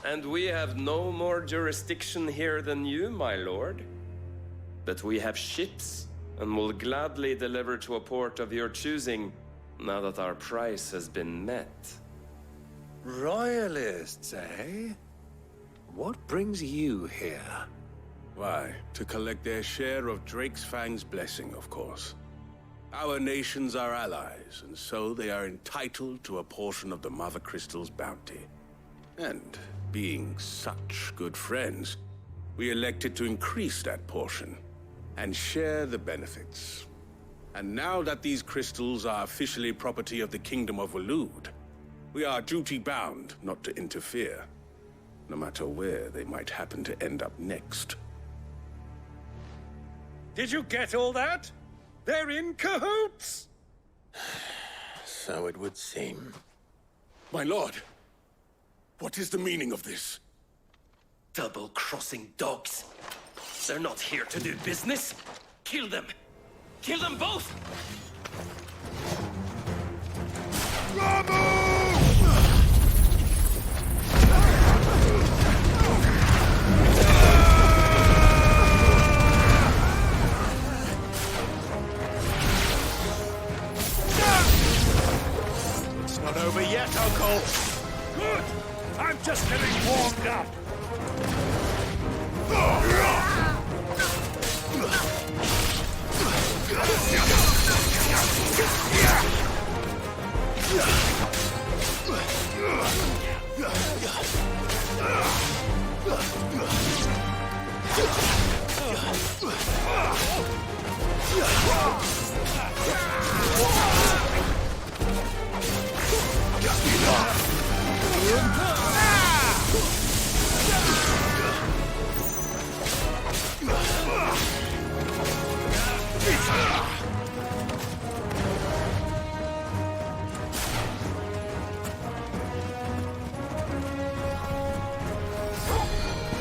And we have no more jurisdiction here than you, my lord. But we have ships, and will gladly deliver to a port of your choosing, now that our price has been met. Royalists, eh? What brings you here? Why, to collect their share of Drake's Fang's blessing, of course. Our nations are allies, and so they are entitled to a portion of the Mother Crystal's bounty. And being such good friends, we elected to increase that portion and share the benefits. And now that these crystals are officially property of the Kingdom of Waloed, we are duty-bound not to interfere, no matter where they might happen to end up next. Did you get all that? They're in cahoots! So it would seem. My lord, what is the meaning of this? Double-crossing dogs. They're not here to do business. Kill them! Kill them both! It's not over yet, Uncle! Good! I'm just getting warmed up!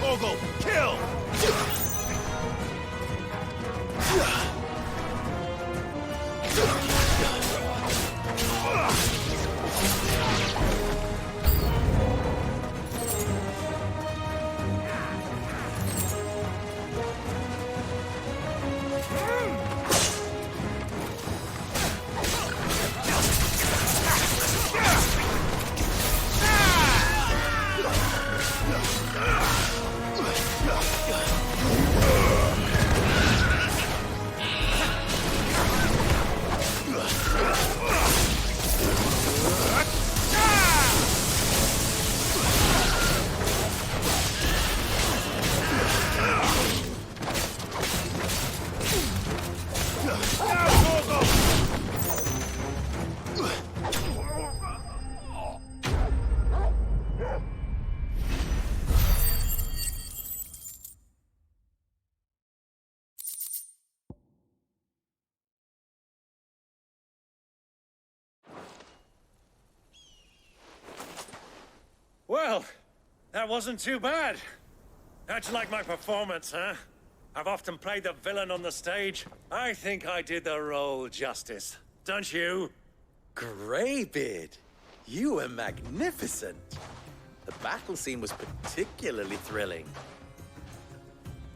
Ogle, kill! Well, that wasn't too bad. How'd you like my performance, huh? I've often played the villain on the stage. I think I did the role justice. Don't you? Greybeard, you were magnificent. The battle scene was particularly thrilling.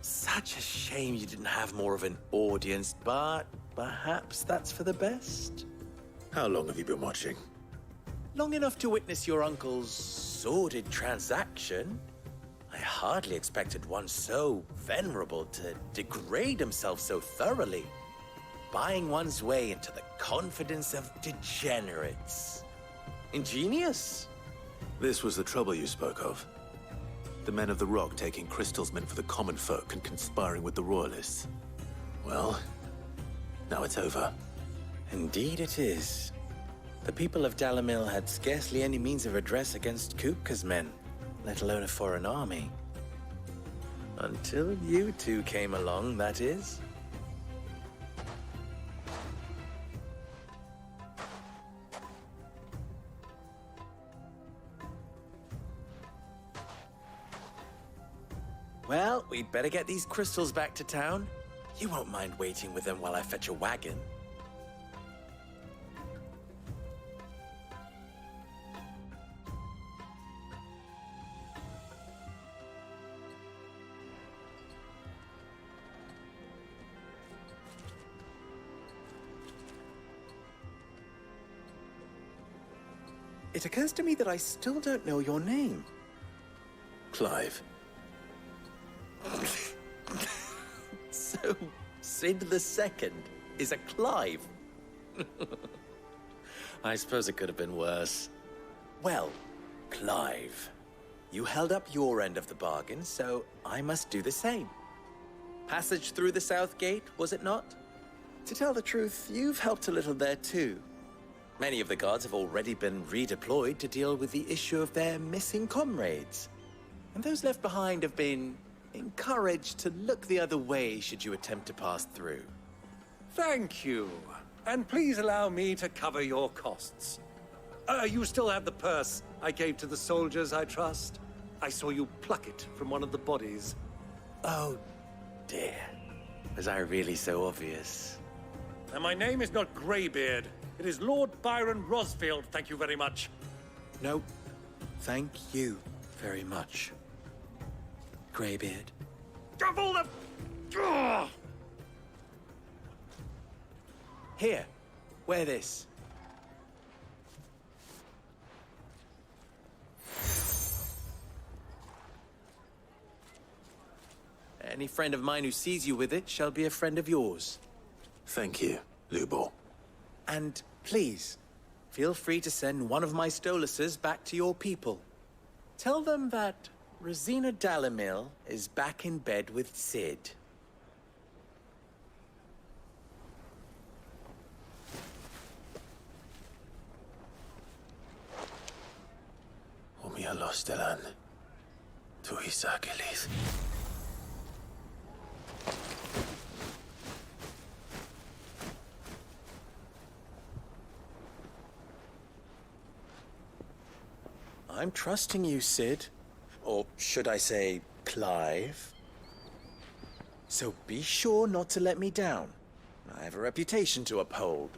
Such a shame you didn't have more of an audience, but perhaps that's for the best. How long have you been watching? Long enough to witness your uncle's sordid transaction. I hardly expected one so venerable to degrade himself so thoroughly, buying one's way into the confidence of degenerates. Ingenious. This was the trouble you spoke of. The men of the Rock taking crystals meant for the common folk and conspiring with the Royalists. Well, now it's over. Indeed it is. The people of Dalamil had scarcely any means of redress against Kupka's men, let alone a foreign army. Until you two came along, that is. Well, we'd better get these crystals back to town. You won't mind waiting with them while I fetch a wagon. It occurs to me that I still don't know your name. Clive. So, Sid the Second is a Clive? I suppose it could have been worse. Well, Clive, you held up your end of the bargain, so I must do the same. Passage through the South Gate, was it not? To tell the truth, you've helped a little there too. Many of the guards have already been redeployed to deal with the issue of their missing comrades. And those left behind have been encouraged to look the other way should you attempt to pass through. Thank you. And please allow me to cover your costs. You still have the purse I gave to the soldiers, I trust? I saw you pluck it from one of the bodies. Oh, dear. Was I really so obvious? And my name is not Greybeard. It is Lord Byron Rosfield, thank you very much. No, thank you very much, Greybeard. Of all the... Ugh! Here, wear this. Any friend of mine who sees you with it shall be a friend of yours. Thank you, Lubor. And please, feel free to send one of my Stoluses back to your people. Tell them that Rosina Dalamil is back in bed with Sid. Umia Lostelan. Tuisa Gilis. I'm trusting you, Sid. Or should I say, Clive? So be sure not to let me down. I have a reputation to uphold.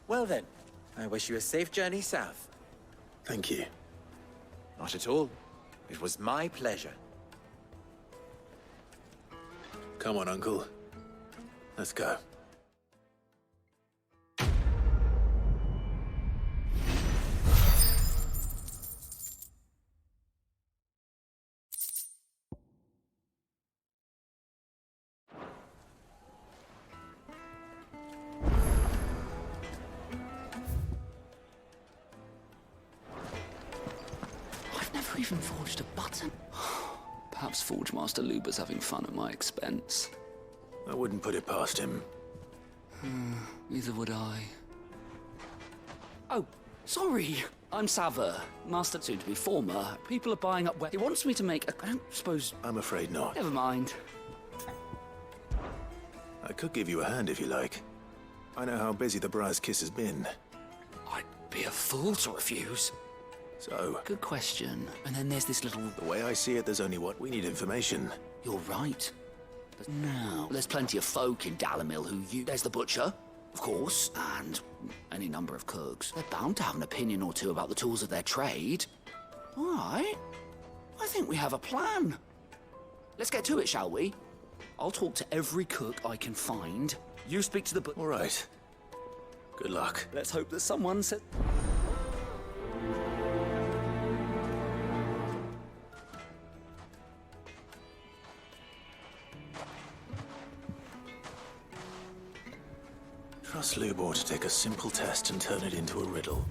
Well then, I wish you a safe journey south. Thank you. Not at all. It was my pleasure. Come on, Uncle. Let's go. I've never even forged a button. Perhaps Forge Master Luber's having fun at my expense. I wouldn't put it past him. Neither would I. Oh, sorry. I'm Saver, Master soon to be former. People are buying up where he wants me to make I don't suppose... I'm afraid not. Never mind. I could give you a hand if you like. I know how busy the Briar's Kiss has been. I'd be a fool to refuse. So? Good question. And then there's this little... The way I see it, there's only what we need information. You're right. But now, there's plenty of folk in Dalamil who you... There's the butcher, of course, and any number of cooks. They're bound to have an opinion or two about the tools of their trade. All right. I think we have a plan. Let's get to it, shall we? I'll talk to every cook I can find. You speak to the butcher. All right. Good luck. Let's hope that someone said... Trust Lubor to take a simple test and turn it into a riddle.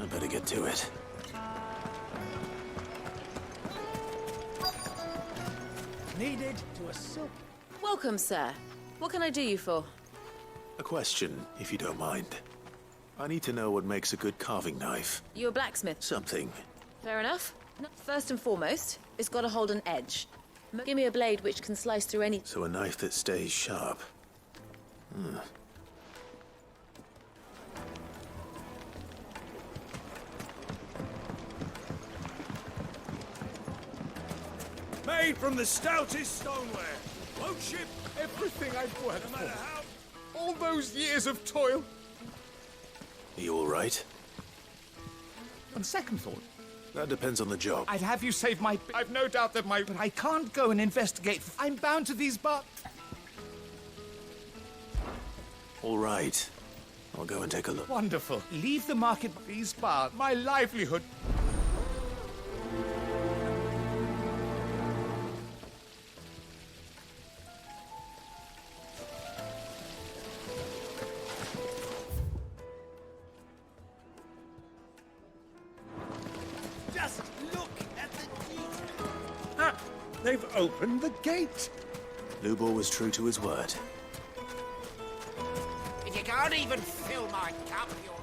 I better get to it. Needed to a silk. Welcome, sir. What can I do you for? A question, if you don't mind. I need to know what makes a good carving knife. You a blacksmith? Something. Fair enough. First and foremost, it's got to hold an edge. Give me a blade which can slice through any... So a knife that stays sharp. Made from the stoutest stoneware. Won't ship everything I've worked for. No matter how... All those years of toil. Are you all right? On second thought, That depends on the job. I'd have you save my... I've no doubt that my... But I can't go and investigate. I'm bound to these bar... All right. I'll go and take a look. Wonderful. Leave the market, these bar. My livelihood. Just look at the detail. Ah, they've opened the gate. Lubor was true to his word. If you can't even fill my cup, you'll know.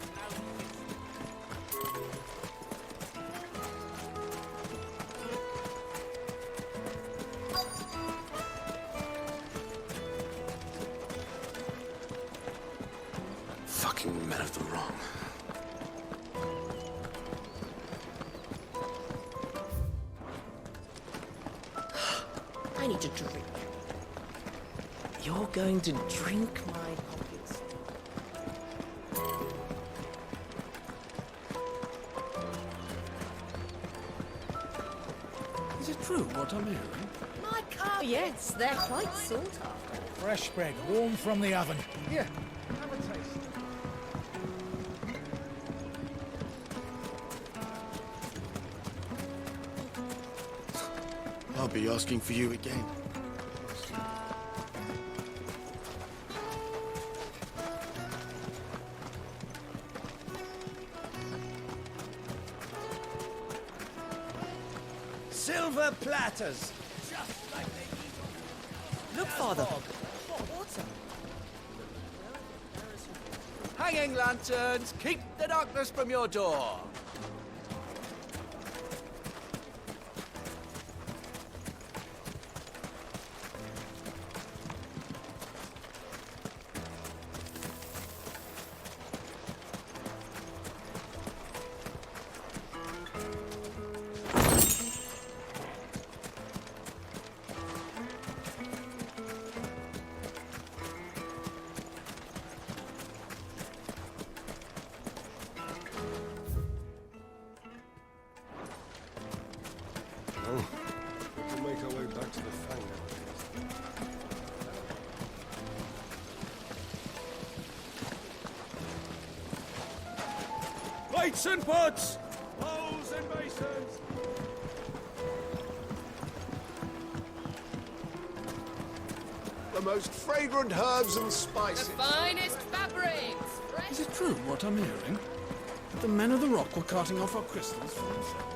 Fucking men of the wrong. I need to drink. You're going to drink my pockets. Is it true what I'm hearing? My car, yes, they're quite sought after. Fresh bread, warm from the oven. Here, have a taste. I'll be asking for you again. Silver platters. Just like they eat. Look, Father. Hanging lanterns, keep the darkness from your door. We'll make our way back to the Fang now. Plates and pots! Bowls and basins! The most fragrant herbs and spices. Finest fabrics! Fresh. Is it true what I'm hearing? That the men of the rock were carting off our crystals for themselves?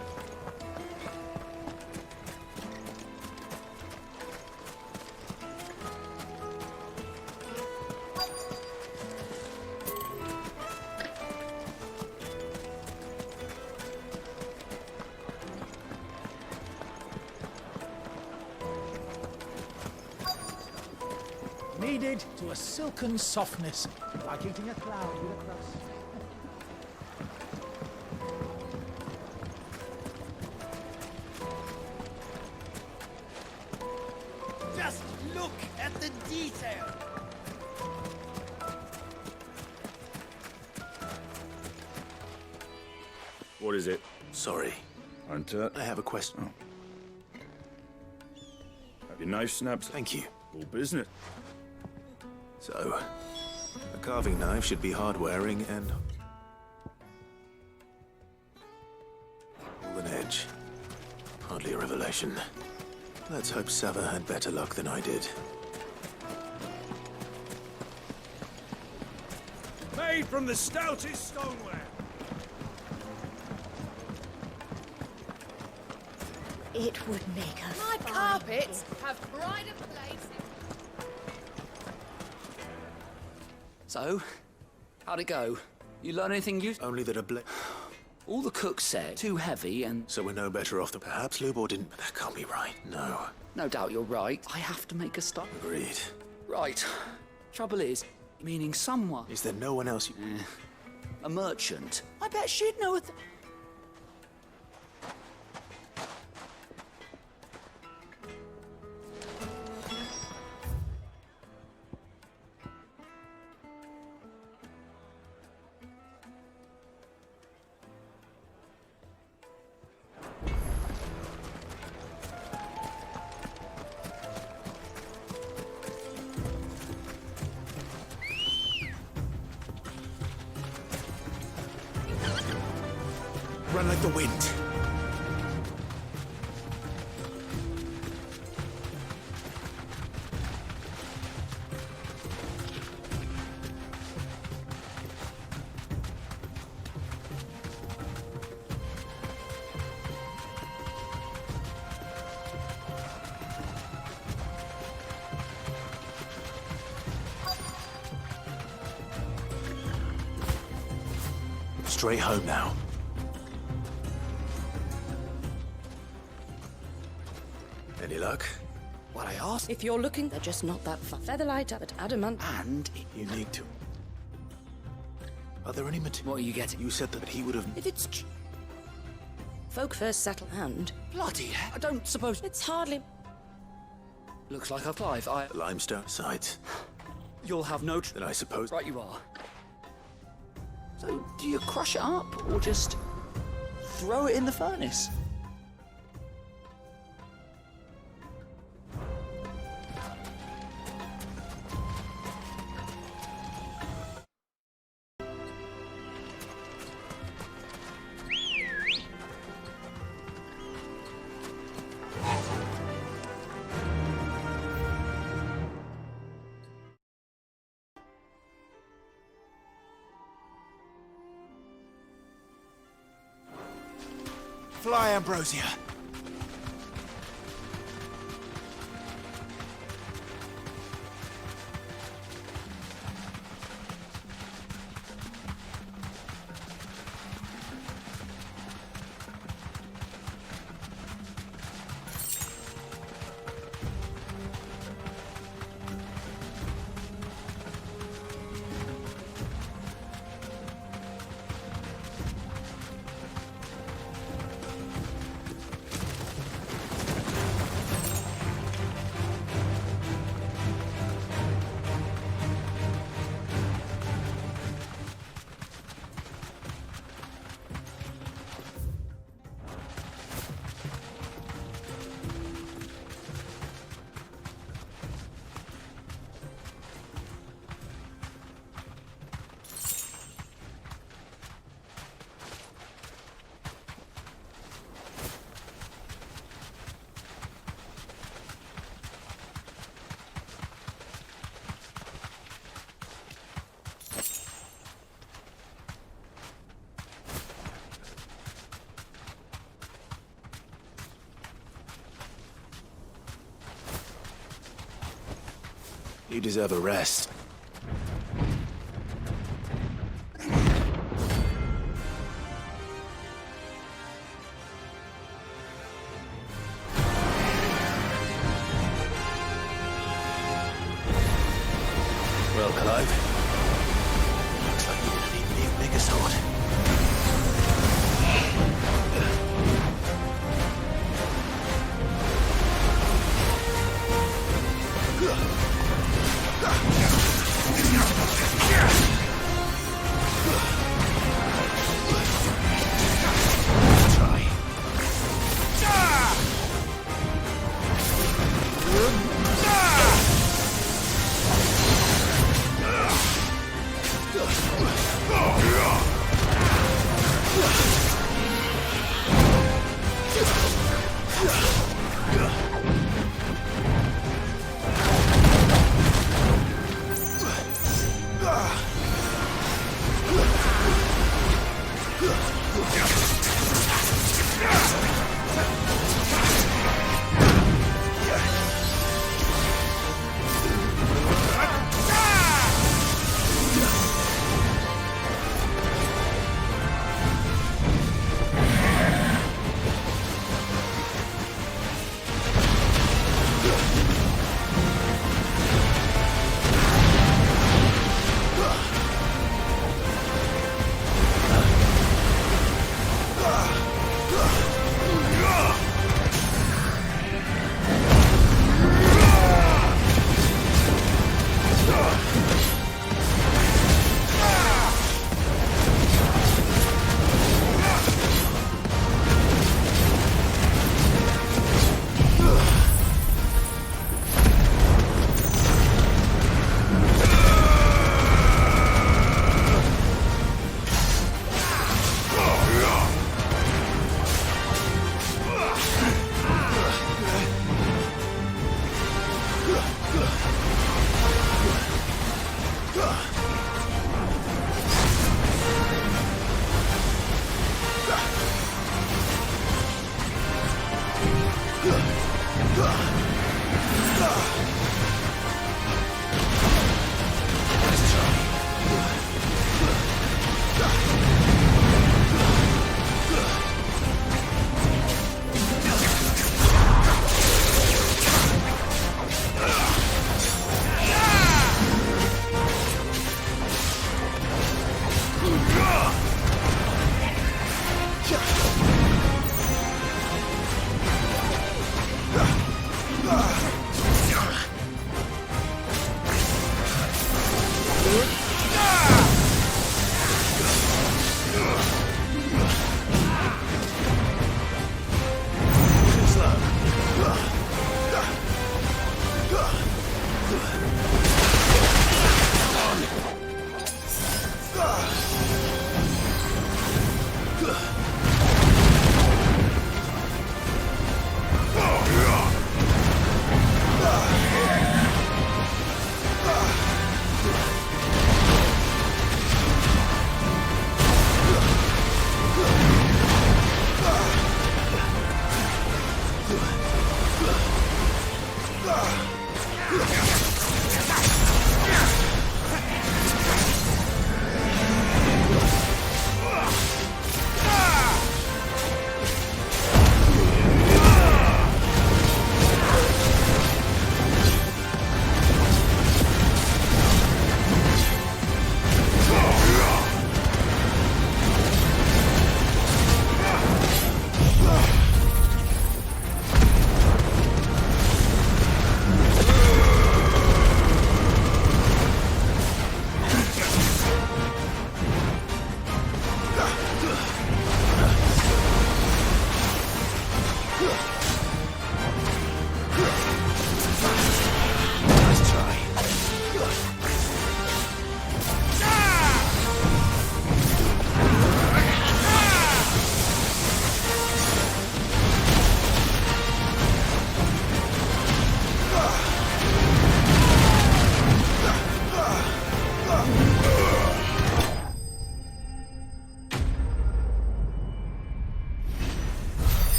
added to a silken softness, like eating a cloud with a crust. Just look at the detail. What is it? Sorry. Hunter? I have a question. Have your knife snapped? Thank you. All business. So, a carving knife should be hard-wearing and... an edge. Hardly a revelation. Let's hope Sava had better luck than I did. Made from the stoutest stoneware. It would make a My fine carpets have pride of place. So, how'd it go? You learn anything useful? Only that a All the cooks said too heavy and... So we're no better off than perhaps Lubor didn't... That can't be right, no. No doubt you're right. I have to make a start. Agreed. Right. Trouble is, meaning someone... Is there no one else you... A merchant. I bet she'd know a Run like the wind. Straight home now. Any luck? What I asked? If you're looking, they're just not that fun. Featherlight, but adamant. And... You need to... Are there any materials? What are you getting? You said that he would have... If it's... Folk first settle and... Bloody hell, I don't suppose... It's hardly... Looks like a Clive. Limestone sides. You'll have no... Then I suppose... Right you are. So, do you crush it up, or just... throw it in the furnace? Fly, Ambrosia. You deserve a rest.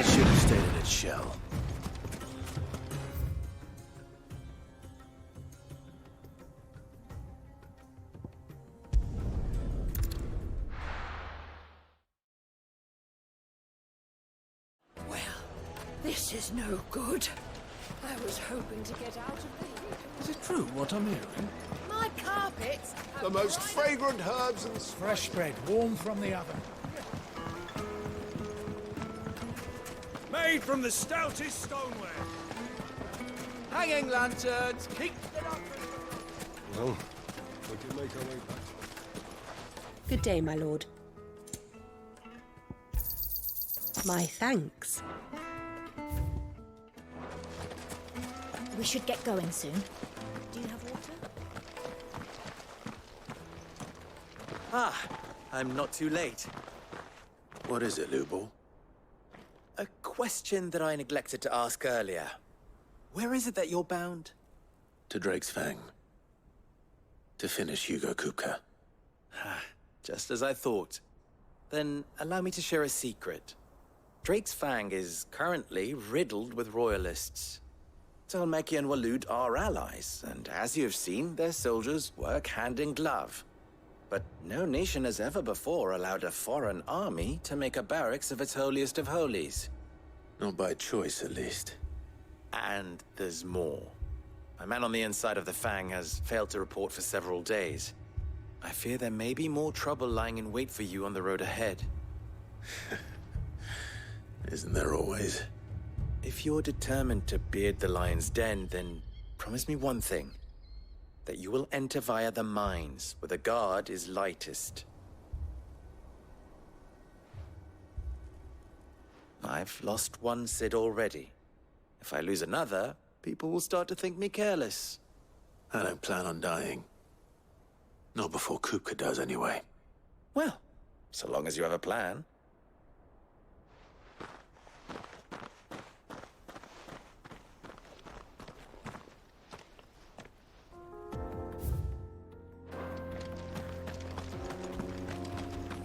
It should have stayed in its shell. This is no good. I was hoping to get out of here. Is it true what I'm hearing? My carpets. The most fragrant herbs and Fresh bread, warm from the oven. Made from the stoutest stoneware. Hanging lanterns, keep it up. Well, we can make our way back. Good day, my lord. My thanks. We should get going soon. Do you have water? Ah, I'm not too late. What is it, Lubo? A question that I neglected to ask earlier. Where is it that you're bound? To Drake's Fang. To finish Hugo Kupka. Just as I thought. Then allow me to share a secret. Drake's Fang is currently riddled with royalists. Talmeki and Walud are allies, and as you've seen, their soldiers work hand in glove. But no nation has ever before allowed a foreign army to make a barracks of its holiest of holies. Not by choice, at least. And there's more. A man on the inside of the Fang has failed to report for several days. I fear there may be more trouble lying in wait for you on the road ahead. Isn't there always? If you're determined to beard the lion's den, then promise me one thing. That you will enter via the mines, where the guard is lightest. I've lost one Cid already. If I lose another, people will start to think me careless. I don't plan on dying. Not before Kupka does, anyway. Well, so long as you have a plan.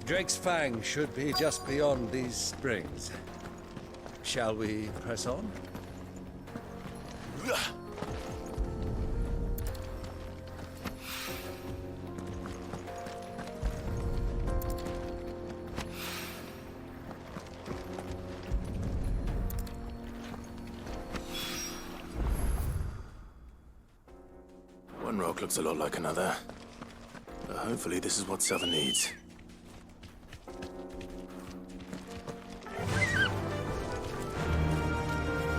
Drake's Fang should be just beyond these springs. Shall we press on? One rock looks a lot like another. But hopefully this is what Southern needs.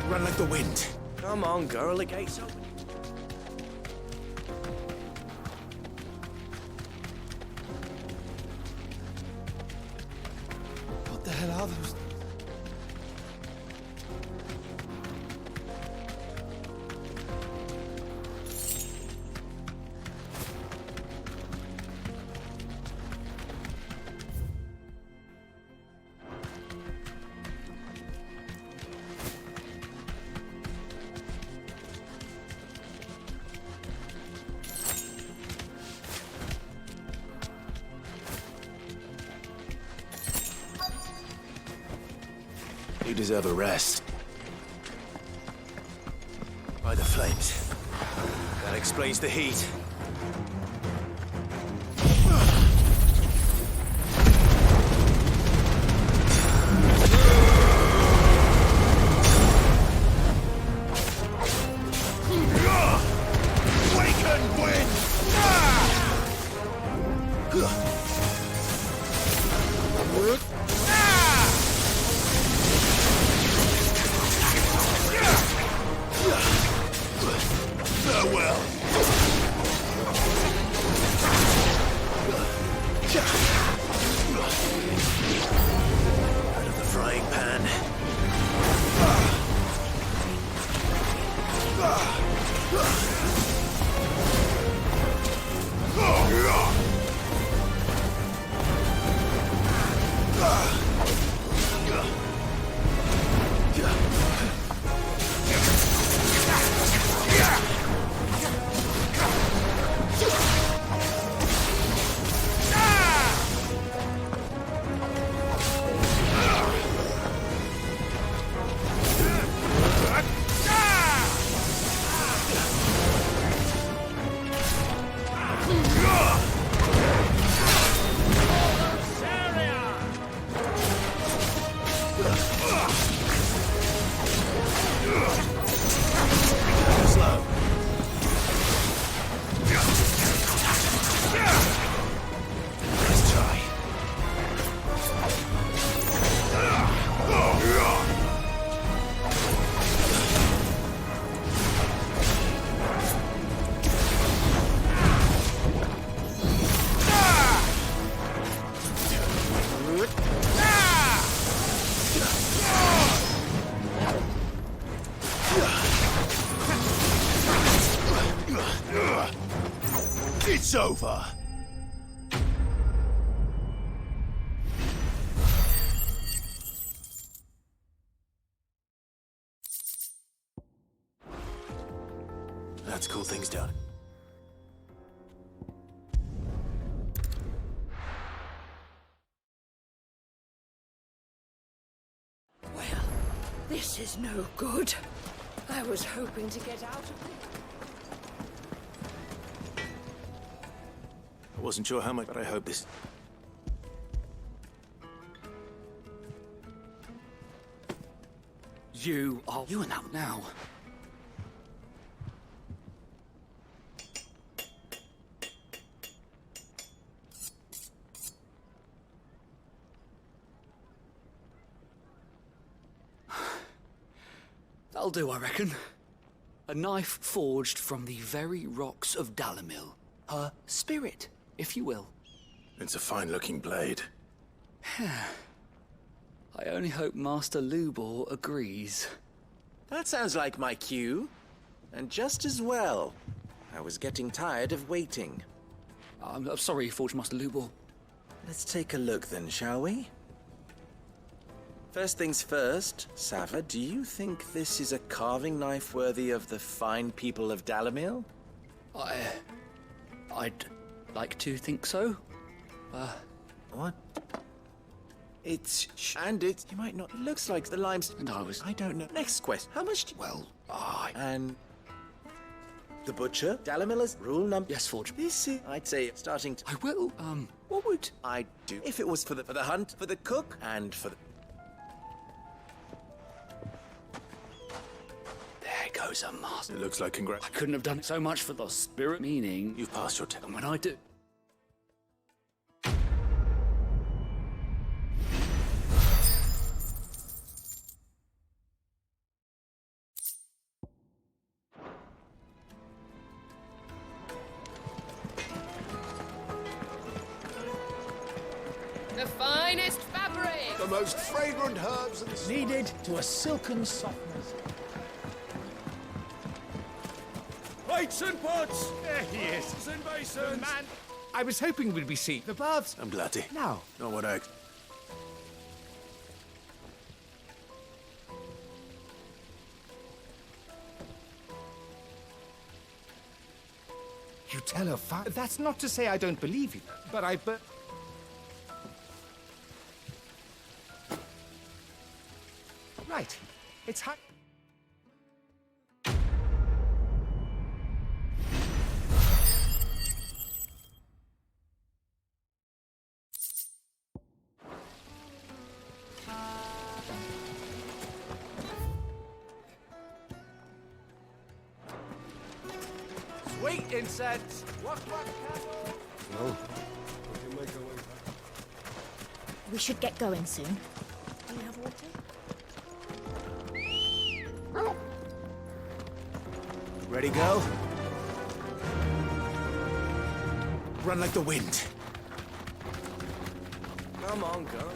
Run like the wind. Come on, girl, the gate's open. What the hell are those? You deserve a rest. By the flames. That explains the heat. It's over. Let's cool things down. Well, this is no good. I was hoping to get out of it. I wasn't sure how much, but I hope this... You and that now. That'll do, I reckon. A knife forged from the very rocks of Dalamil. Her spirit, if you will. It's a fine-looking blade. I only hope Master Lubor agrees. That sounds like my cue. And just as well. I was getting tired of waiting. I'm sorry, Forge Master Lubor. Let's take a look then, shall we? First things first, Sava, do you think this is a carving knife worthy of the fine people of Dalamil? I'd like to think so. What? It's... and it... You might not... It looks like the limes... And I don't know. Next question. How much... Well, And... The butcher? Dalamil's rule number... Yes, Forge. This is... I'd say starting to... I will, what would... I'd do... If it was for the hunt, for the cook, and for the... There goes a master. It looks like congrats. I couldn't have done so much for the spirit, meaning... You've passed your test. And when I do... The finest fabric! The most fragrant herbs and... Kneaded to a silken softness. Plates and pots! There he is. And basins. Man, I was hoping we'd be seeing the baths. I'm bloody. Now. Not what I... You tell her that's not to say I don't believe you, but Right. It's hot. Sweet incense! What candle? No. We can make our way back. We should get going soon. Do you have water? Ready, go? Run like the wind. Come on, girl.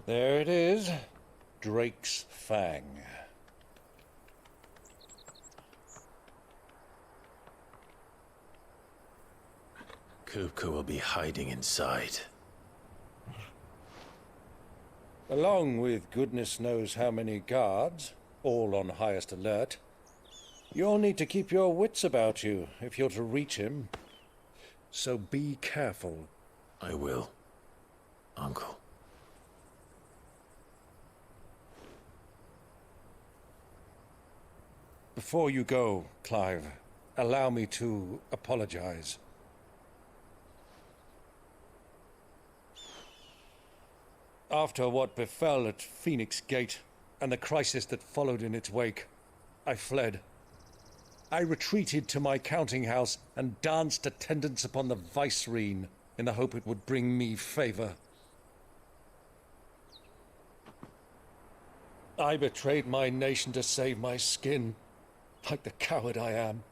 There it is. Drake's Fang. Kupka will be hiding inside. Along with goodness knows how many guards, all on highest alert. You'll need to keep your wits about you if you're to reach him. So be careful. I will, Uncle. Before you go, Clive, allow me to apologize. After what befell at Phoenix Gate and the crisis that followed in its wake, I fled. I retreated to my counting house and danced attendance upon the vicereine in the hope it would bring me favor. I betrayed my nation to save my skin, like the coward I am.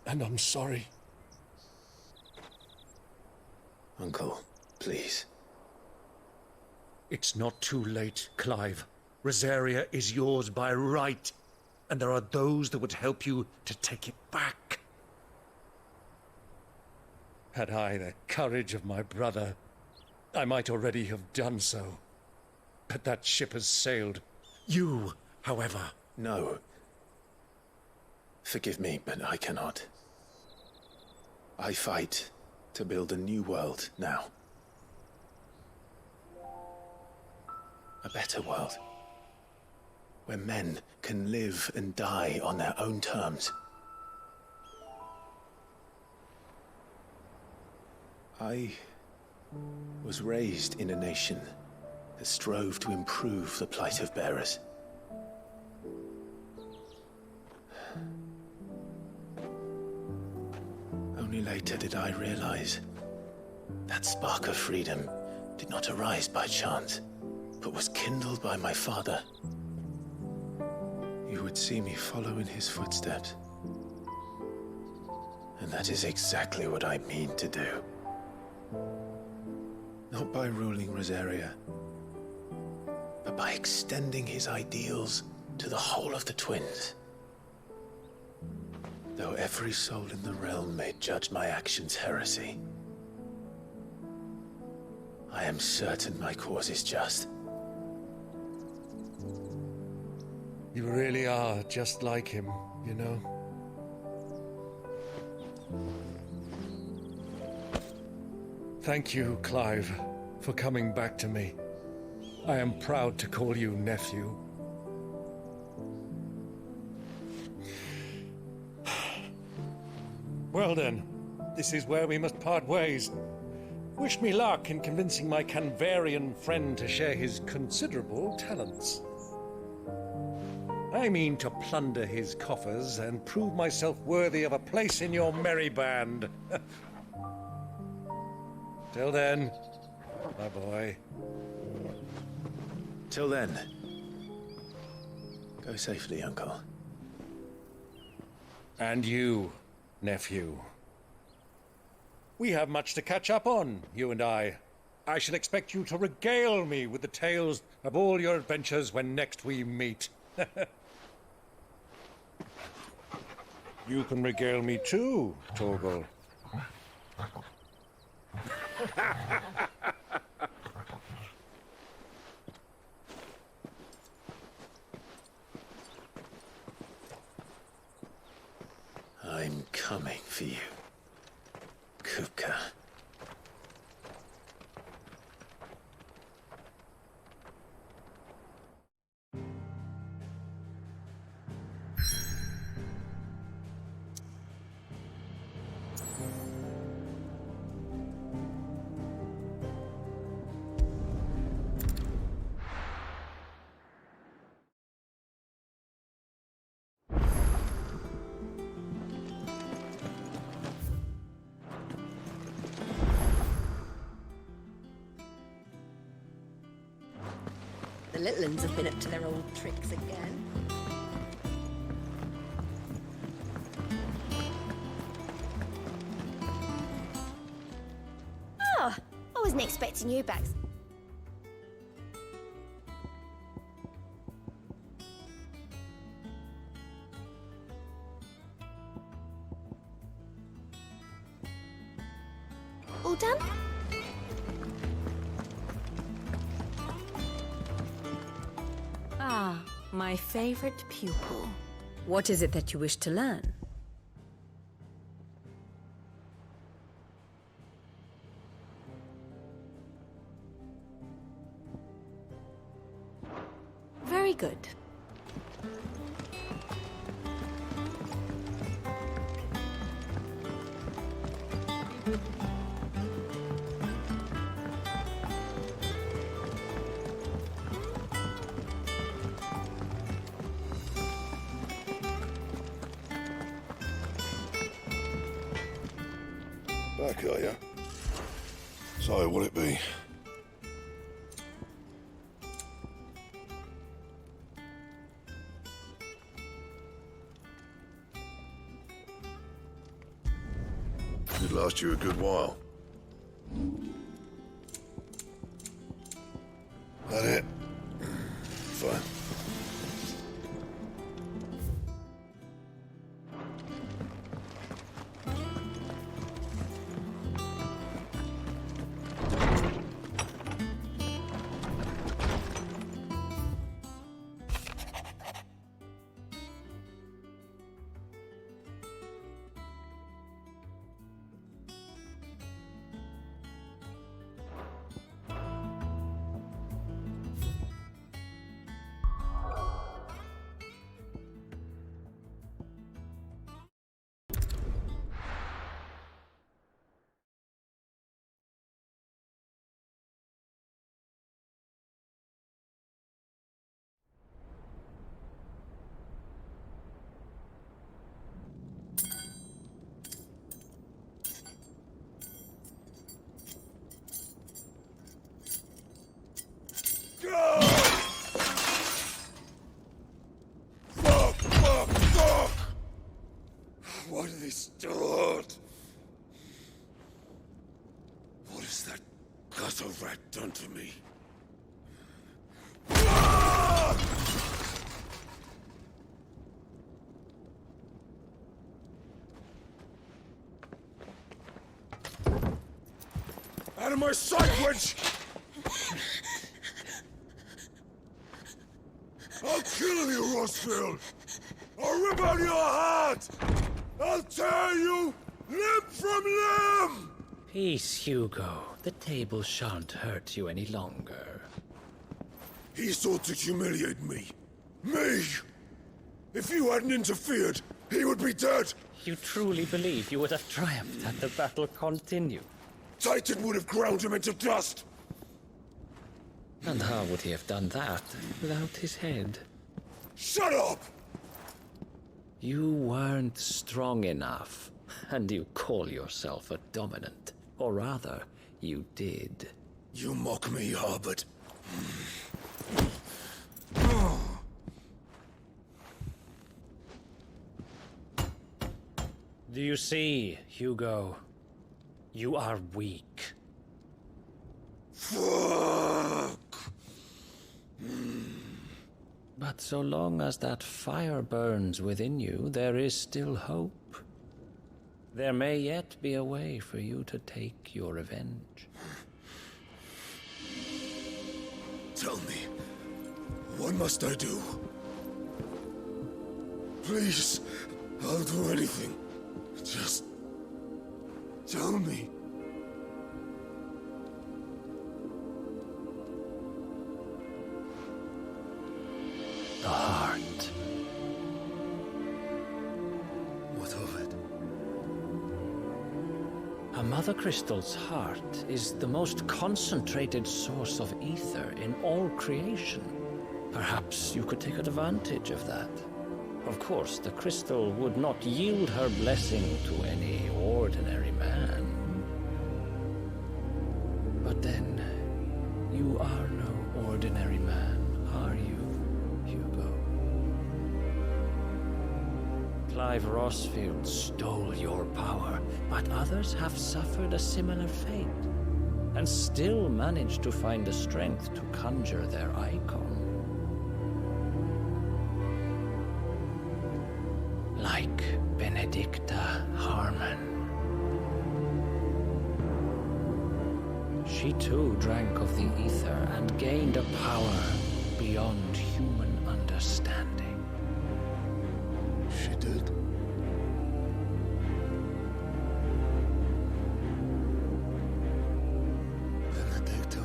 And I'm sorry. Uncle, please. It's not too late, Clive. Rosaria is yours by right, and there are those that would help you to take it back. Had I the courage of my brother, I might already have done so. But that ship has sailed. You, however... No. Forgive me, but I cannot. I fight to build a new world now. A better world. Where men can live and die on their own terms. I was raised in a nation that strove to improve the plight of bearers. Only later did I realize that spark of freedom did not arise by chance, but was kindled by my father. You would see me follow in his footsteps. And that is exactly what I mean to do. Not by ruling Rosaria, but by extending his ideals to the whole of the twins. Though every soul in the realm may judge my actions heresy, I am certain my cause is just. You really are just like him, you know? Thank you, Clive, for coming back to me. I am proud to call you nephew. Well then, this is where we must part ways. Wish me luck in convincing my Canvarian friend to share his considerable talents. I mean to plunder his coffers and prove myself worthy of a place in your merry band. Till then, my boy. Till then, go safely, Uncle. And you, nephew. We have much to catch up on, you and I. I shall expect you to regale me with the tales of all your adventures when next we meet. You can regale me too, Torgal. I'm coming for you, Kupka. The little uns have been up to their old tricks again. Oh, I wasn't expecting you back. All done? Ah, my favorite pupil. What is it that you wish to learn? Very good. Back, are you? So, will it be? Did last you a good while. That it? Fine. Fuck! Why do they start? What has that gutter rat done to me? Out of my sight, wench! I'll kill you, Rossfield! I'll rip out your heart! I'll tear you limb from limb! Peace, Hugo. The table shan't hurt you any longer. He sought to humiliate me. Me! If you hadn't interfered, he would be dead! You truly believe you would have triumphed had the battle continued? Titan would have ground him into dust! And how would he have done that without his head? Shut up! You weren't strong enough, and you call yourself a dominant. Or rather, you did. You mock me, Harbert. Do you see, Hugo? You are weak. Fuck! But so long as that fire burns within you, there is still hope. There may yet be a way for you to take your revenge. Tell me, what must I do? Please, I'll do anything. Just tell me. The heart. What of it? A Mother Crystal's heart is the most concentrated source of ether in all creation. Perhaps you could take advantage of that. Of course, the crystal would not yield her blessing to any ordinary man. But then, you are no ordinary man, are you, Hugo? Clive Rossfield stole your power, but others have suffered a similar fate, and still managed to find the strength to conjure their icon. Like Benedicta Harmon. She too drank of the ether and gained a power beyond human understanding. She did. Benedicta.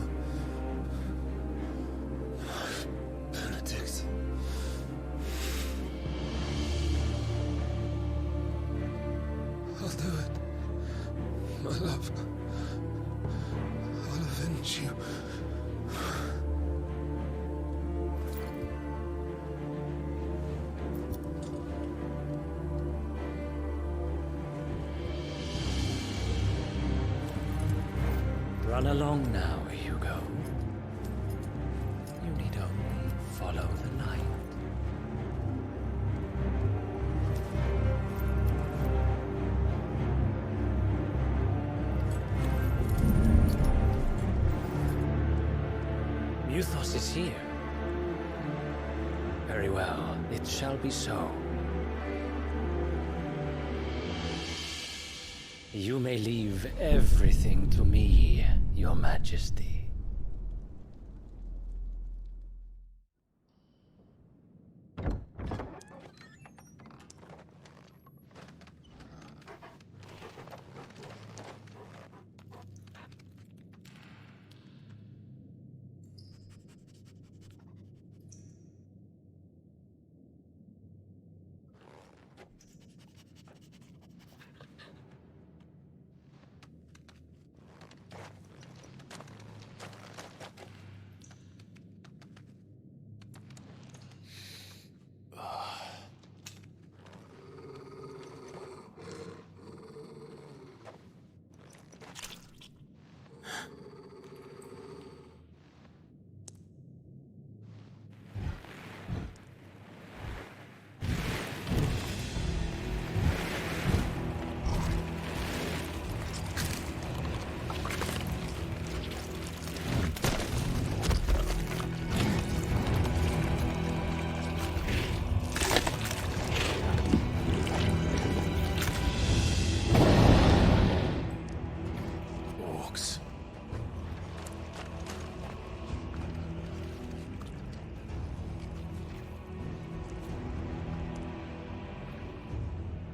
Benedict. I'll do it. My love. I'll avenge you. Run along now, Hugo. You need only follow the light. Muthos is here. Very well, it shall be so. You may leave everything to me, Your Majesty.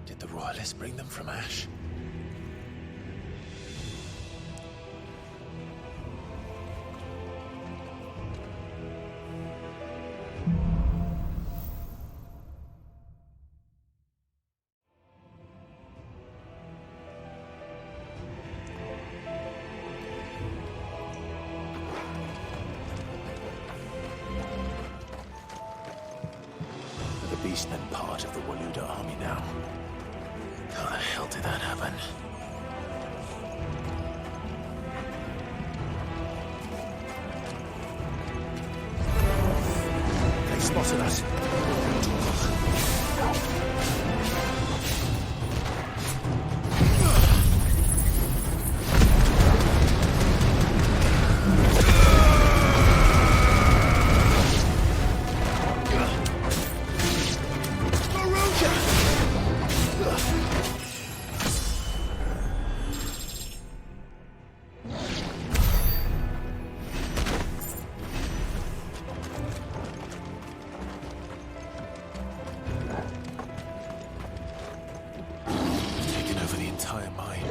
Did the royalists bring them from Ash? least been part of the Waluda army now. How the hell did that happen? They spotted us. Taken over the entire mine.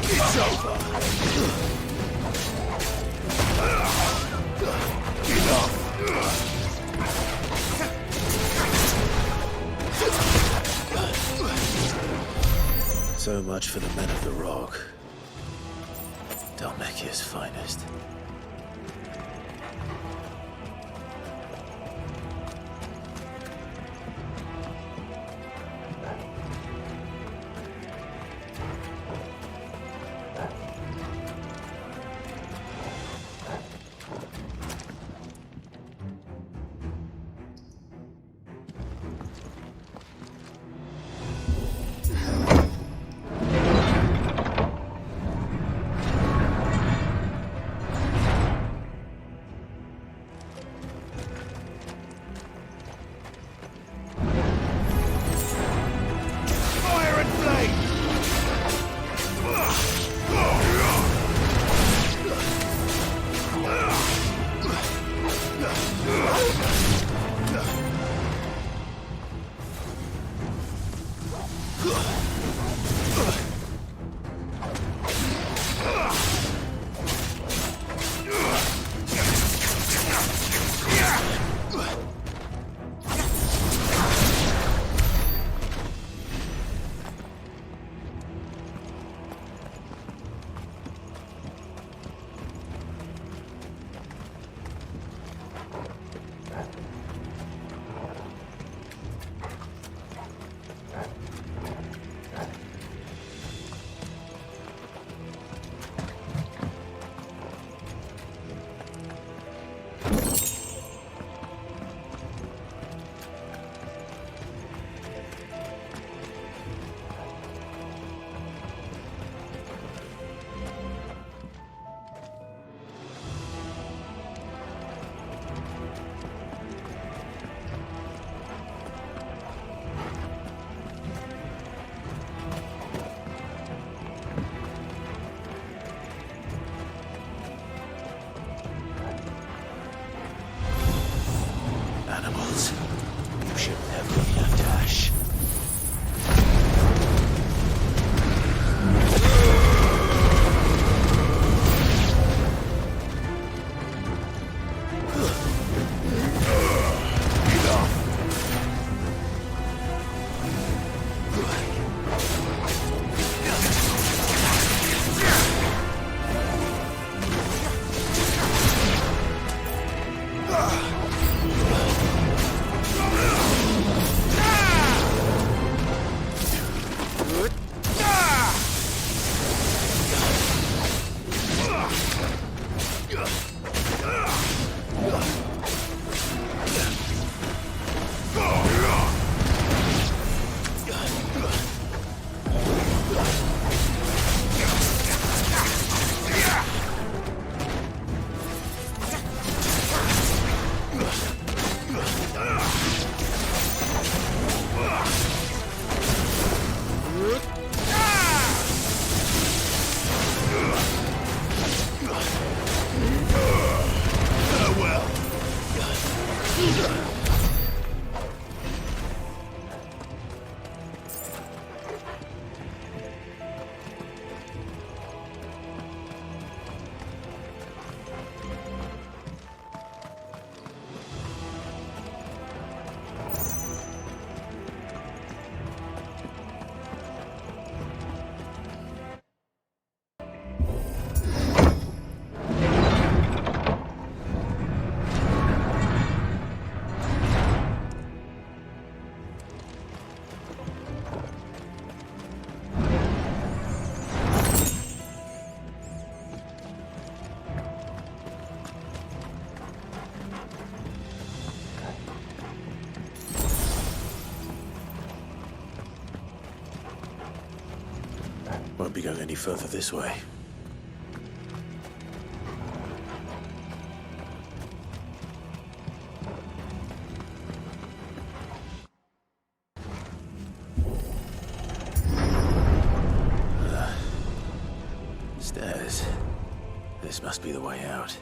It's over. So much for the men of the Rock. Dhalmekia's finest. Won't be going any further this way. Stairs. This must be the way out.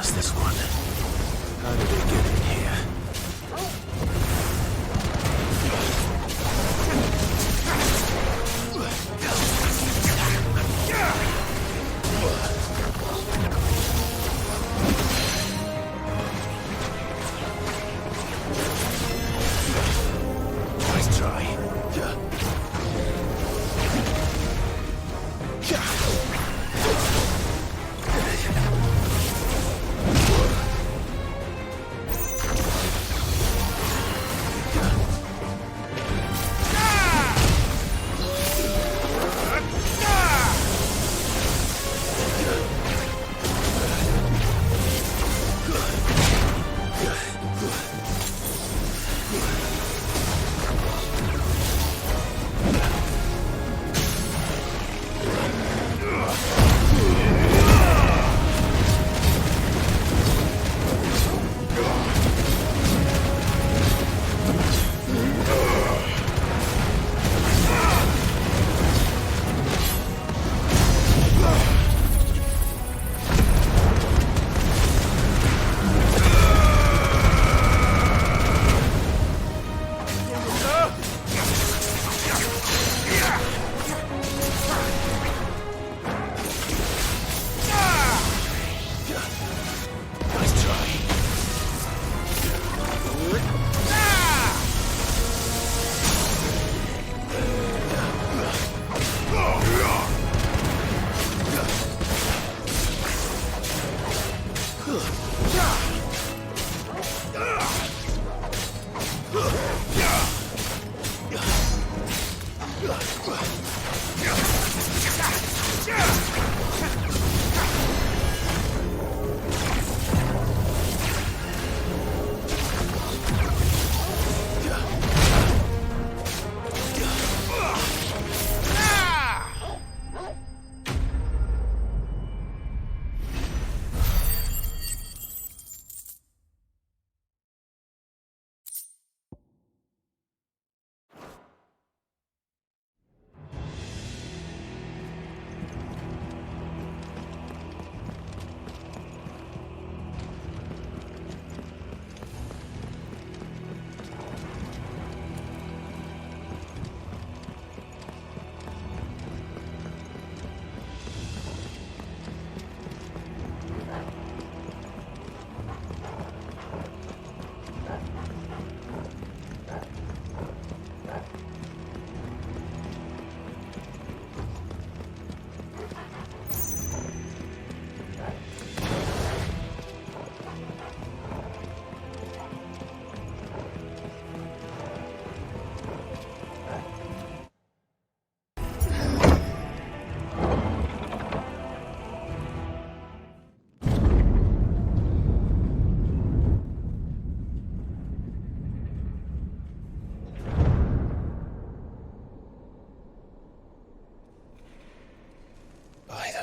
This one. How did it get in here? Nice try.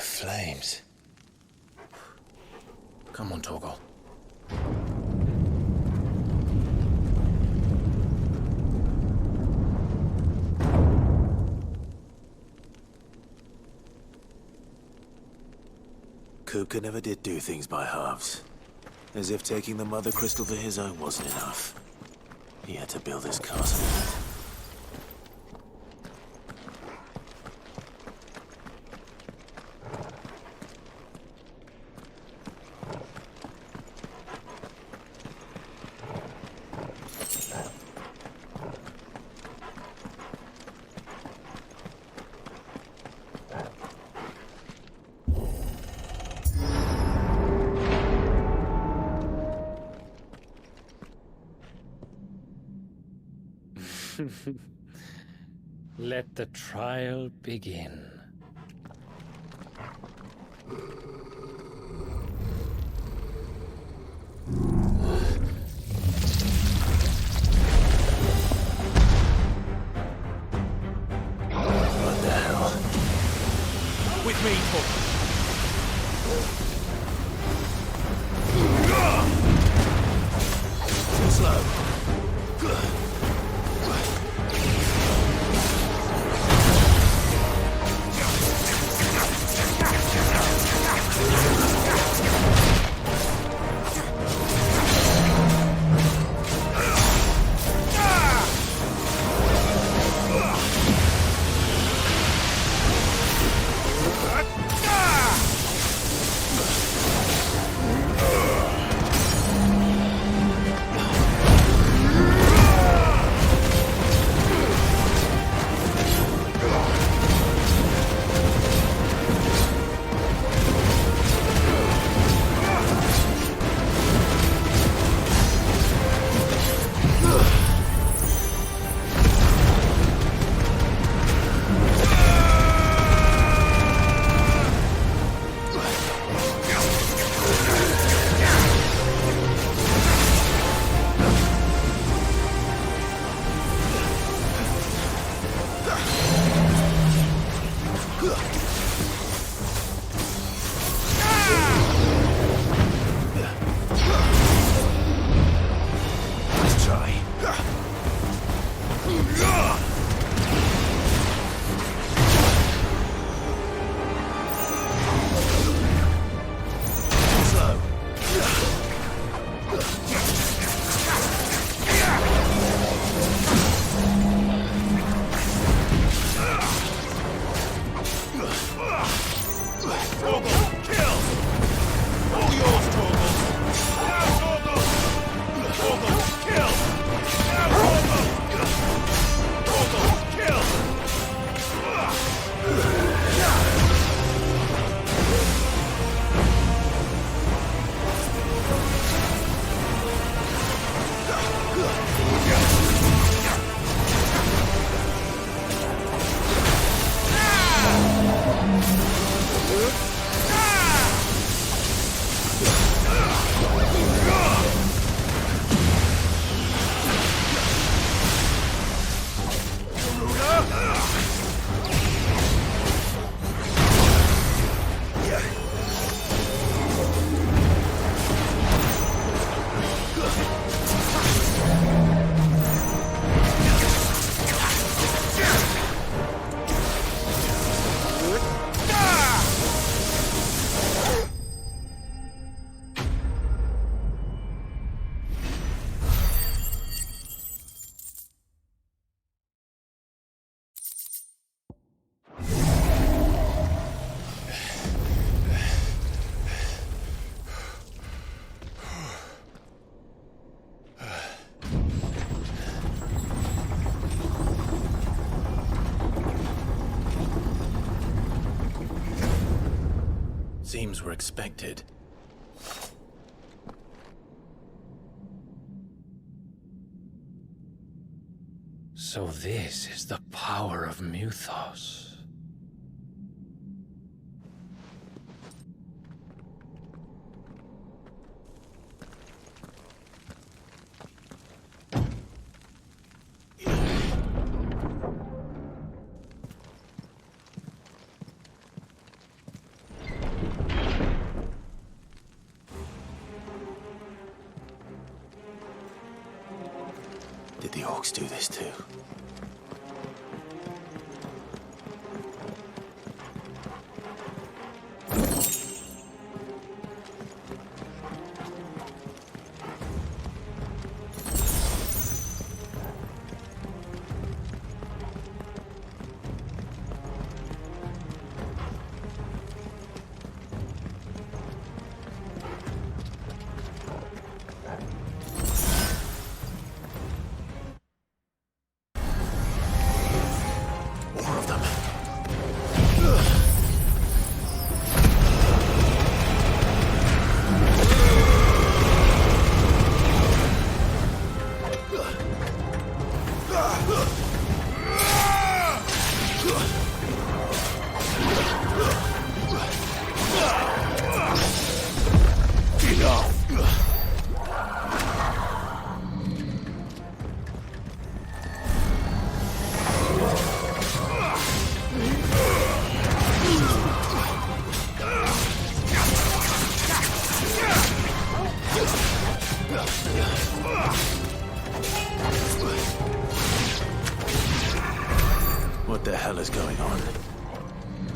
Flames. Come on, Torgal. Kupka never did do things by halves. As if taking the Mother Crystal for his own wasn't enough. He had to build his castle. Let the trial begin. What the hell? With me, Torgal. Too slow. Seems we're expected. So this is the power of Mythos. Did the orcs do this too?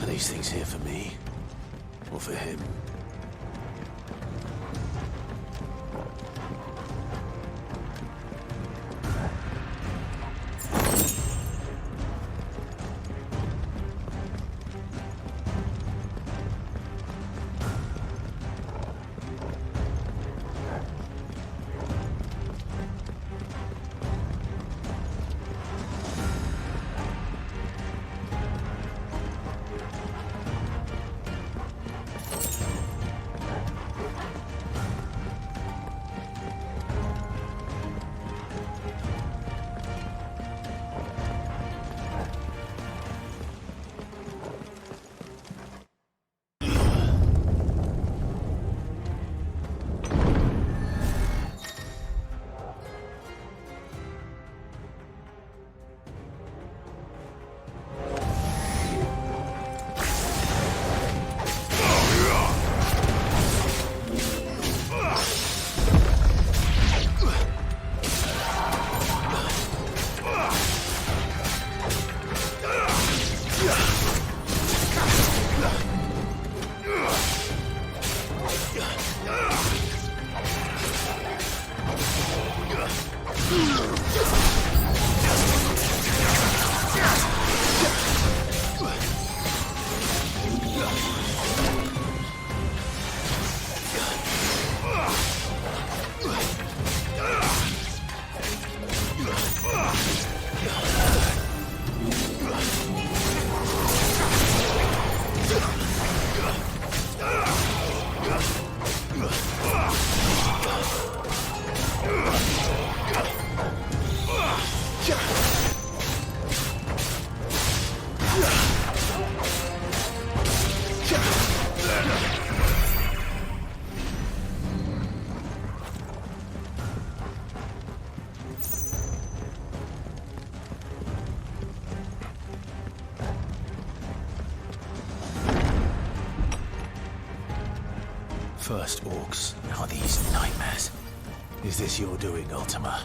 Are these things here for me? Or for him? First orcs, now these nightmares. Is this your doing, Ultima?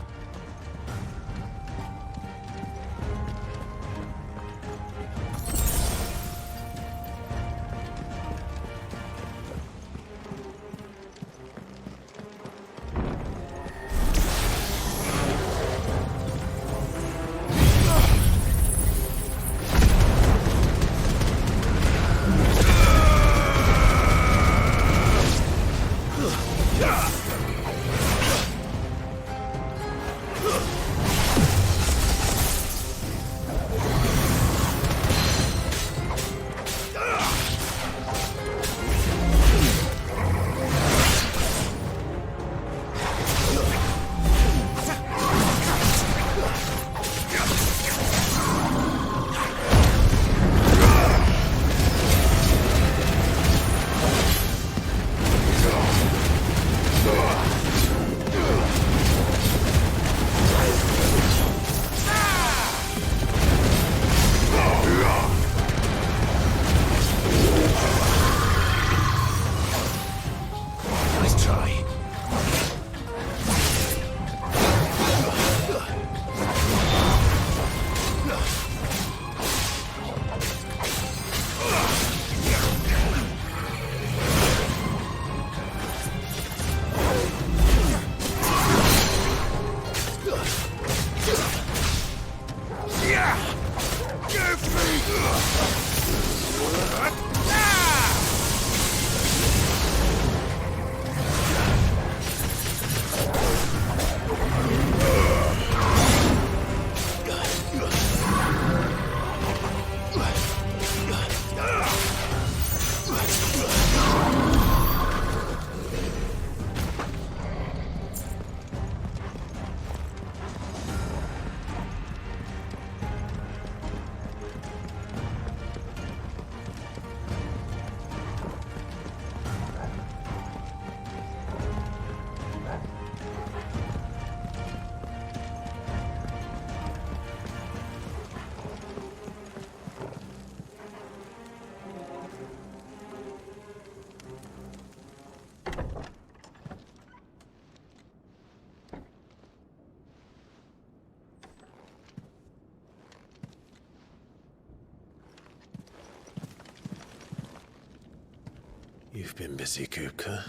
You've been busy, Kupka.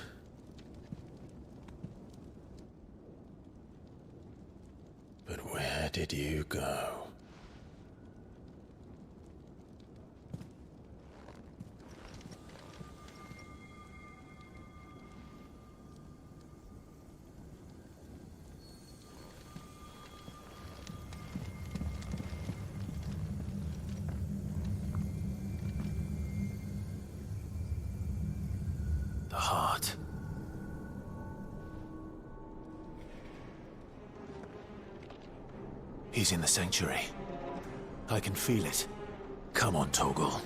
But where did you go? The heart. He's in the sanctuary. I can feel it. Come on, Toggle.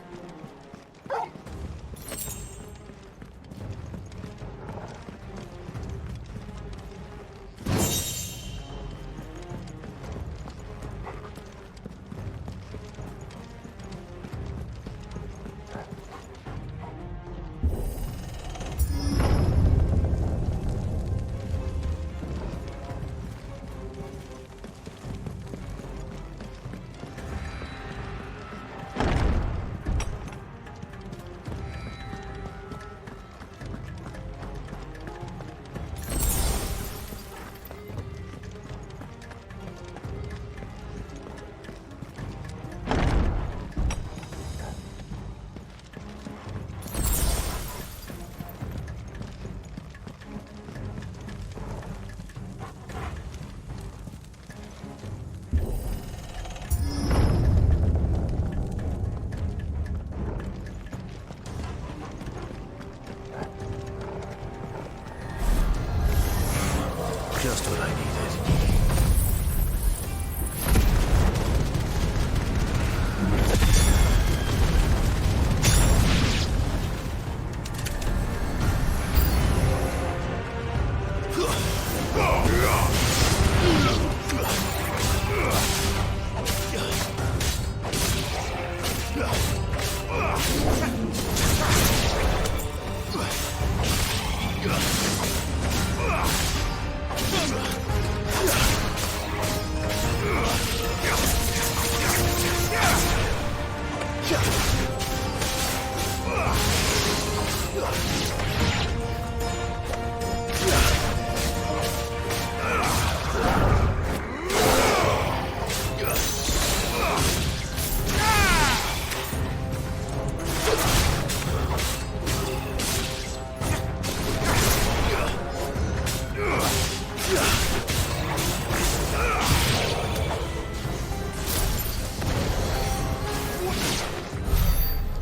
Just what I needed.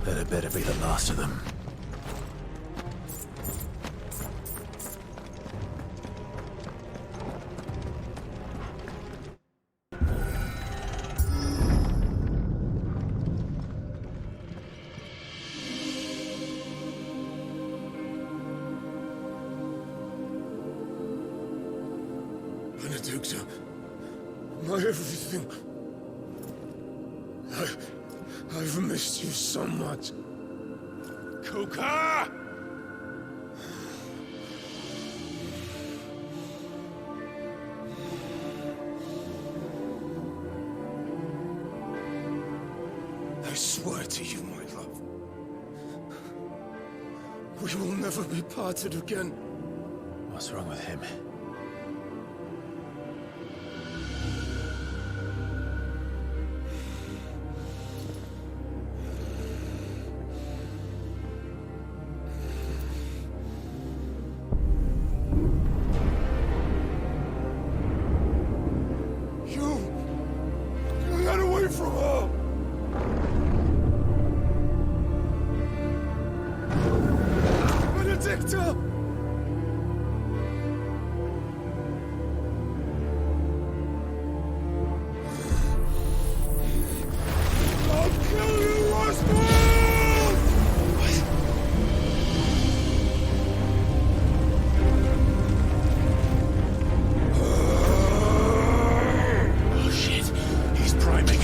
That better be the last of them. Benedicta, my everything. I've missed you so much. Kuka! I swear to you, my love, we will never be parted again. What's wrong with him? You got away from her! Benedicta! I'll kill you, Oswald! Oh shit, he's priming.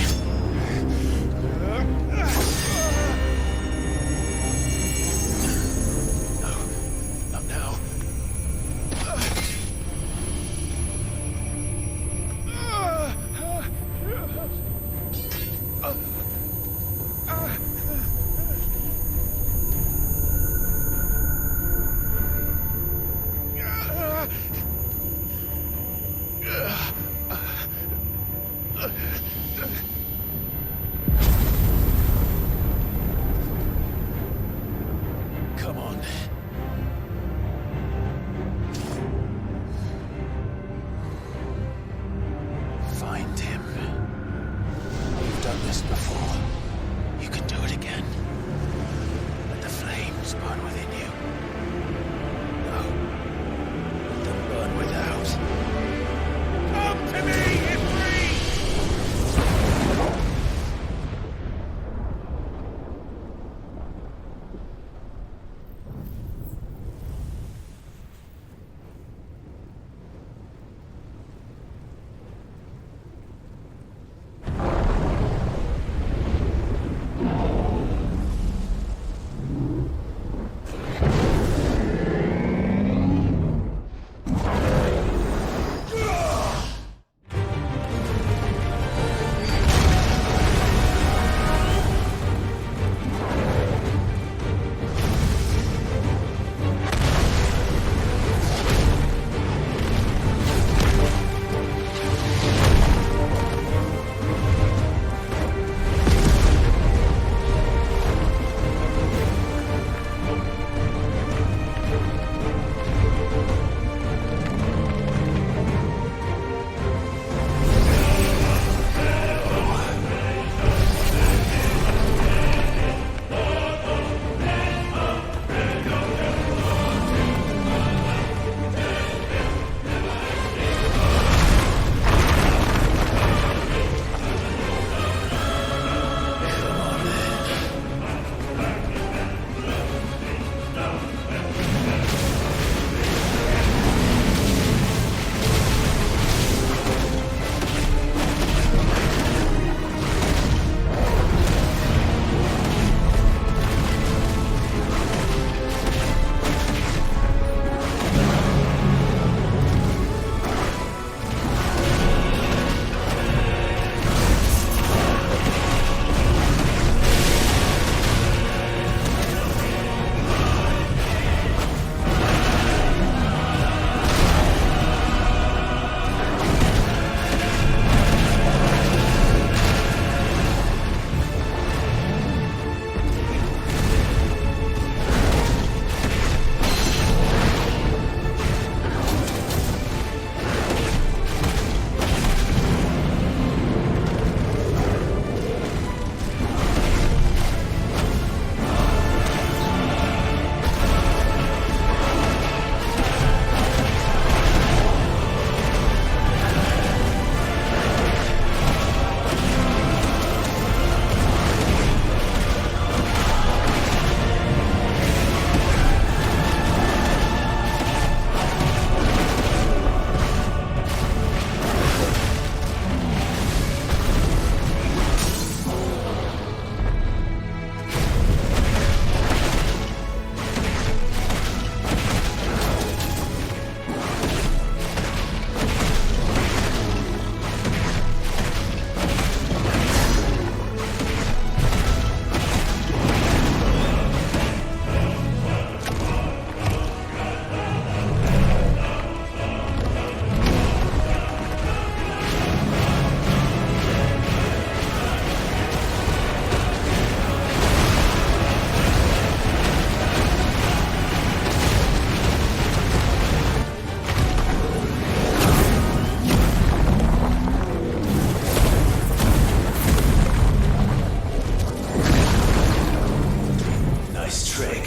Nice trick.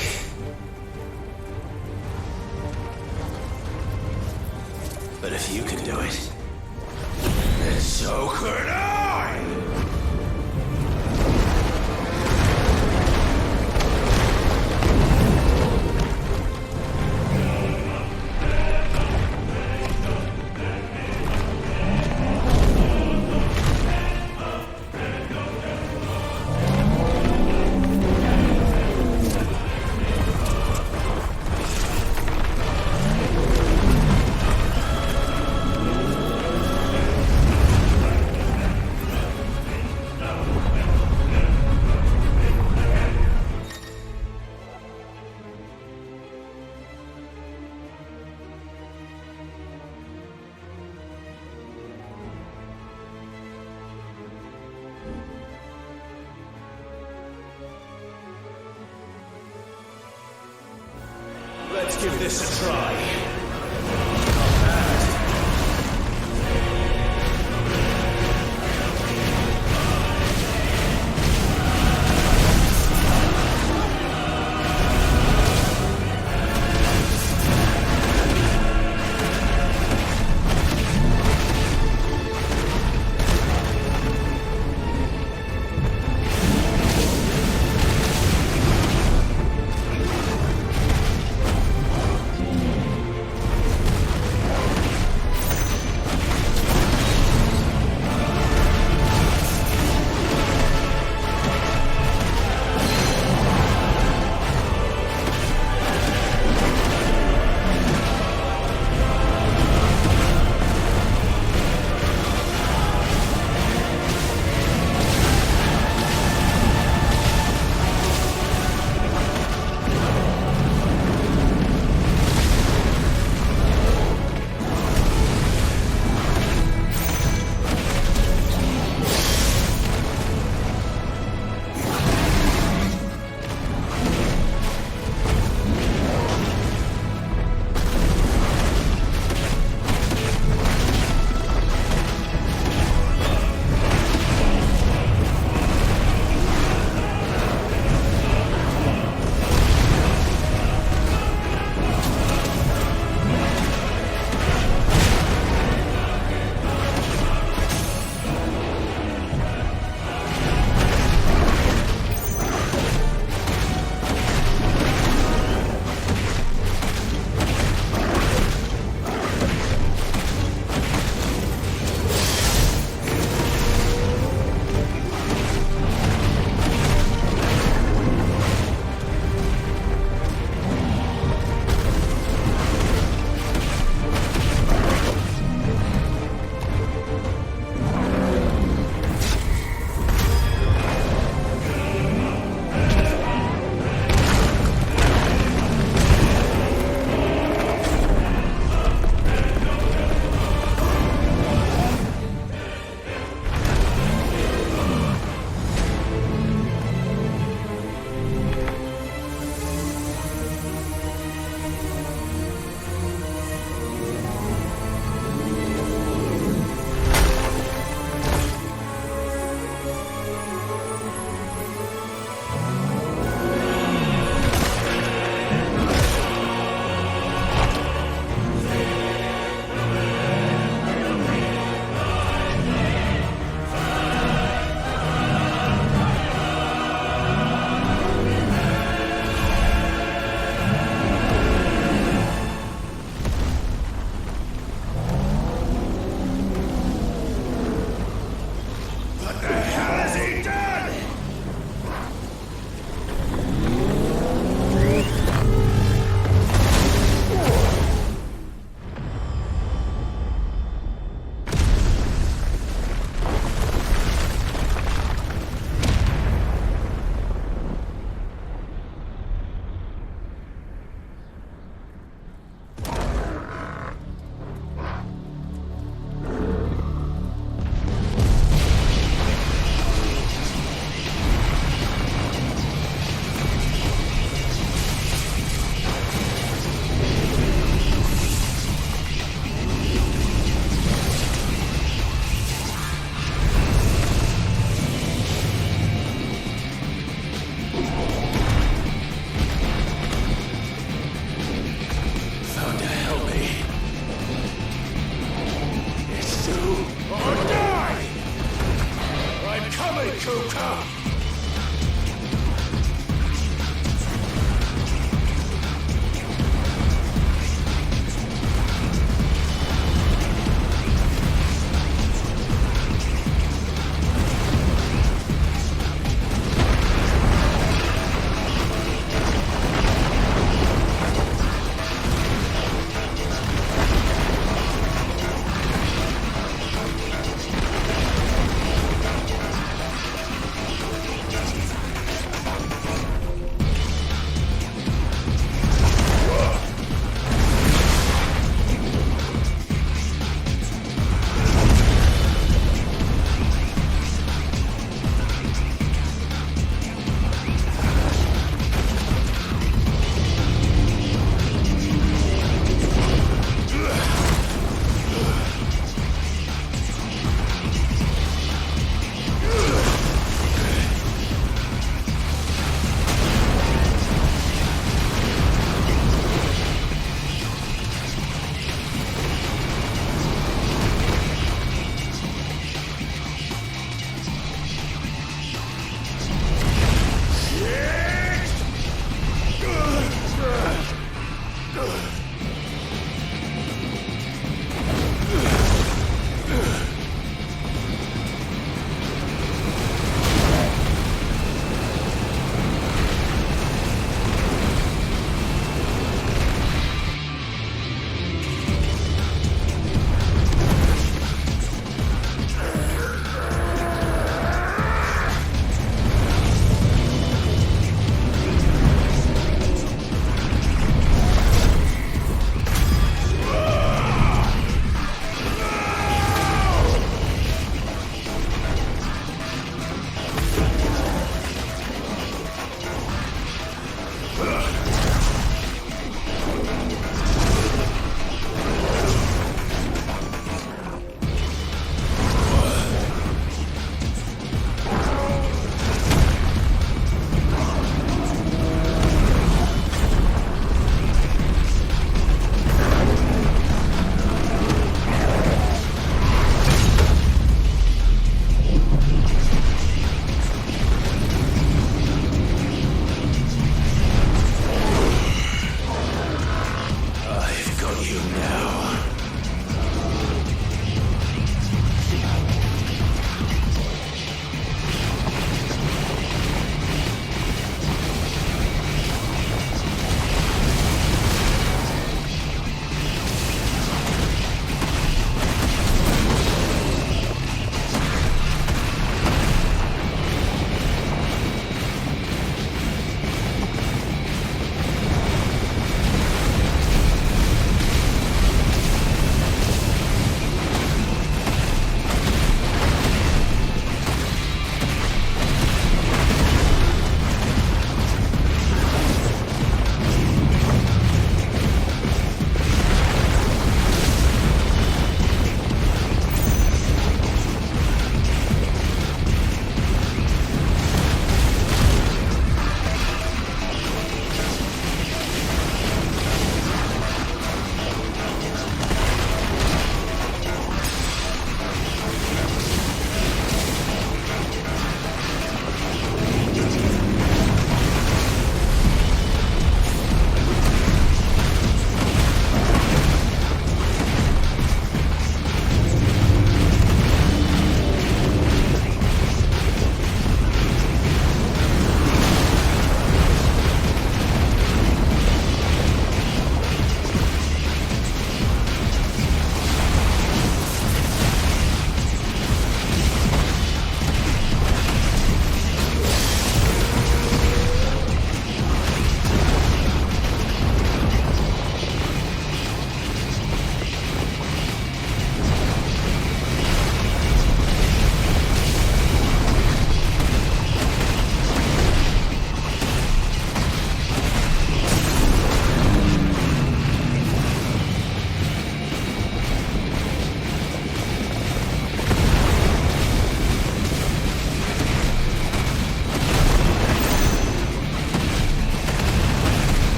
But if you can do it, then so could I! Let's give this a try.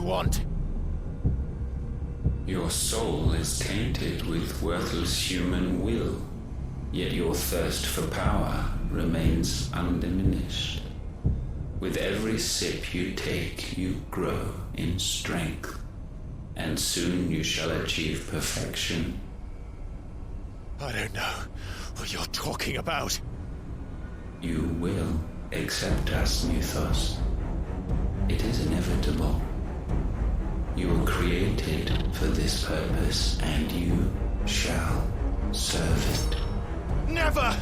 want? Your soul is tainted with worthless human will, yet your thirst for power remains undiminished. With every sip you take, you grow in strength, and soon you shall achieve perfection. I don't know what you're talking about. You will accept us, Mythos. It is inevitable. You were created for this purpose, and you shall serve it. Never!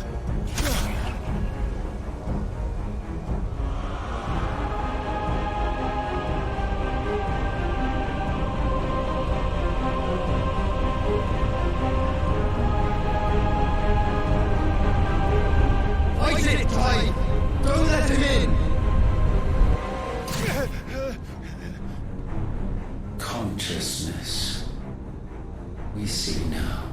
Fight it, Clive! Don't let him in! Consciousness. We see now.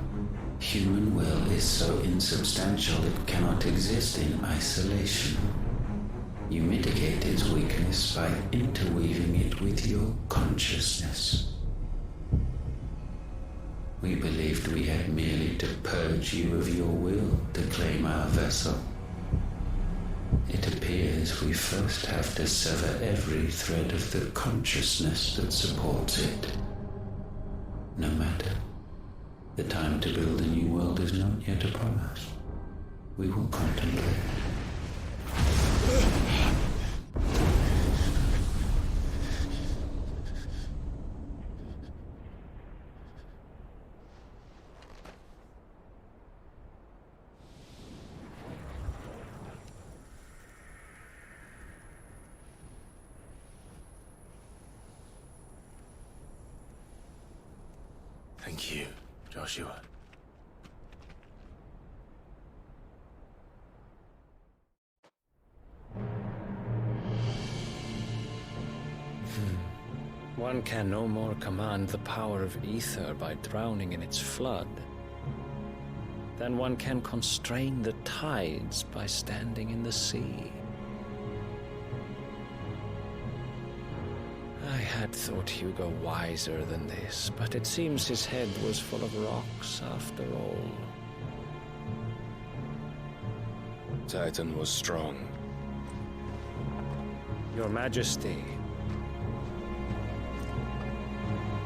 Human will is so insubstantial it cannot exist in isolation. You mitigate its weakness by interweaving it with your consciousness. We believed we had merely to purge you of your will to claim our vessel. It appears we first have to sever every thread of the consciousness that supports it. No matter. The time to build a new world is not yet upon us. We will contemplate. Thank you, Joshua. One can no more command the power of ether by drowning in its flood than one can constrain the tides by standing in the sea. I had thought Hugo wiser than this, but it seems his head was full of rocks after all. Titan was strong. Your Majesty.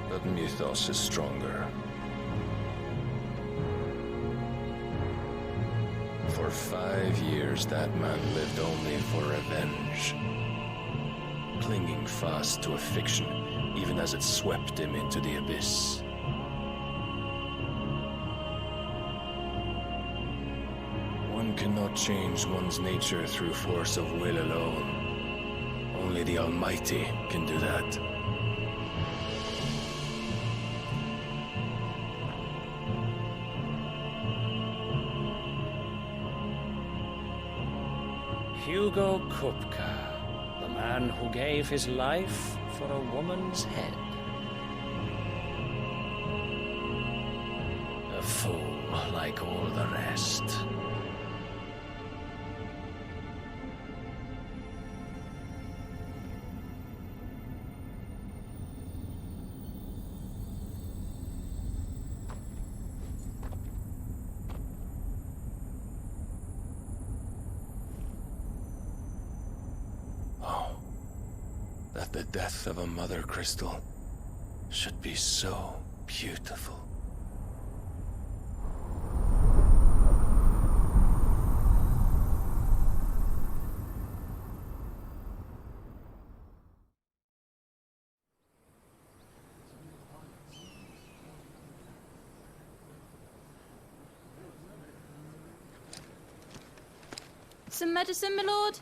But Mythos is stronger. For 5 years, that man lived only for revenge. Clinging fast to a fiction, even as it swept him into the abyss. One cannot change one's nature through force of will alone. Only the Almighty can do that. Hugo Kupka. The man who gave his life for a woman's head. A fool like all the rest. That the death of a mother crystal should be so beautiful. Some medicine, my lord?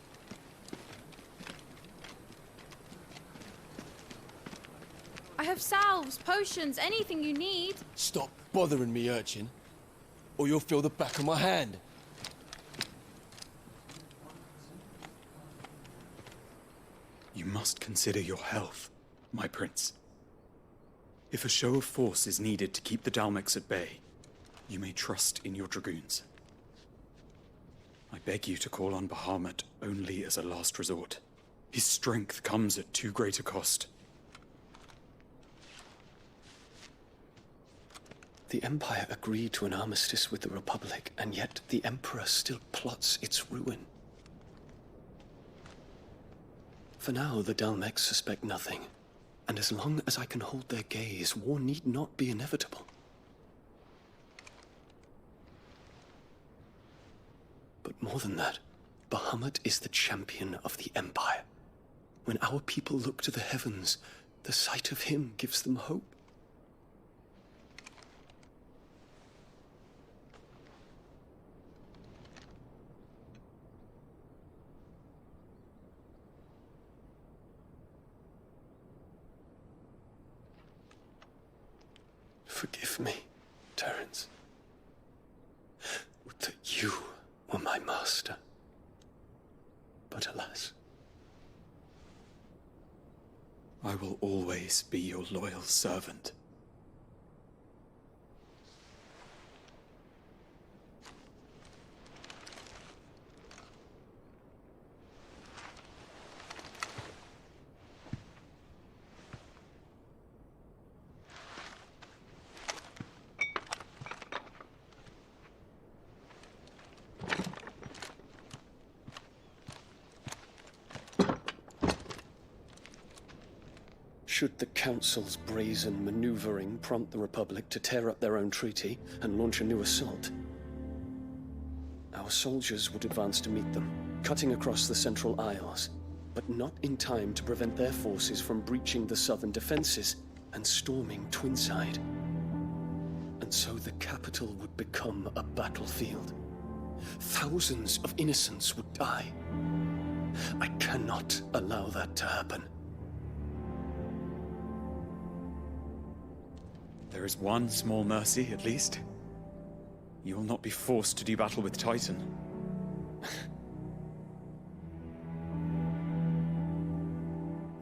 I have salves, potions, anything you need. Stop bothering me, urchin, or you'll feel the back of my hand. You must consider your health, my prince. If a show of force is needed to keep the Dalmex at bay, you may trust in your dragoons. I beg you to call on Bahamut only as a last resort. His strength comes at too great a cost. The Empire agreed to an armistice with the Republic, and yet the Emperor still plots its ruin. For now, the Dalmex suspect nothing, and as long as I can hold their gaze, war need not be inevitable. But more than that, Bahamut is the champion of the Empire. When our people look to the heavens, the sight of him gives them hope. Forgive me, Terence. Would that you were my master. But alas. I will always be your loyal servant. Should the Council's brazen maneuvering prompt the Republic to tear up their own treaty and launch a new assault, our soldiers would advance to meet them, cutting across the Central Isles, but not in time to prevent their forces from breaching the southern defenses and storming Twinside. And so the capital would become a battlefield. Thousands of innocents would die. I cannot allow that to happen. There is one small mercy, at least. You will not be forced to do battle with Titan.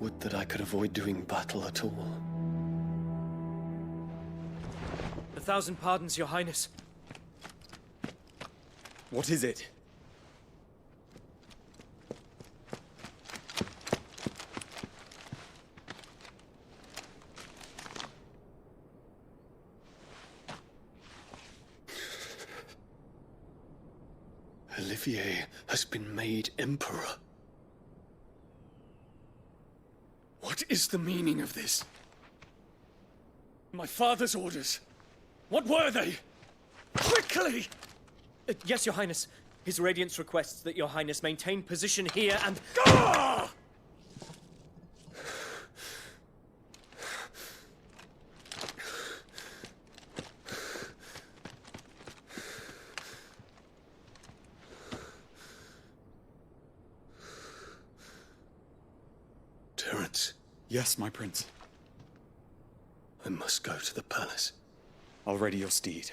Would that I could avoid doing battle at all. 1,000 pardons, Your Highness. What is it? Olivier has been made Emperor. What is the meaning of this? My father's orders. What were they? Quickly! Yes, Your Highness. His Radiance requests that Your Highness maintain position here and... Ah! Terence. Yes, my prince. I must go to the palace. I'll ready your steed.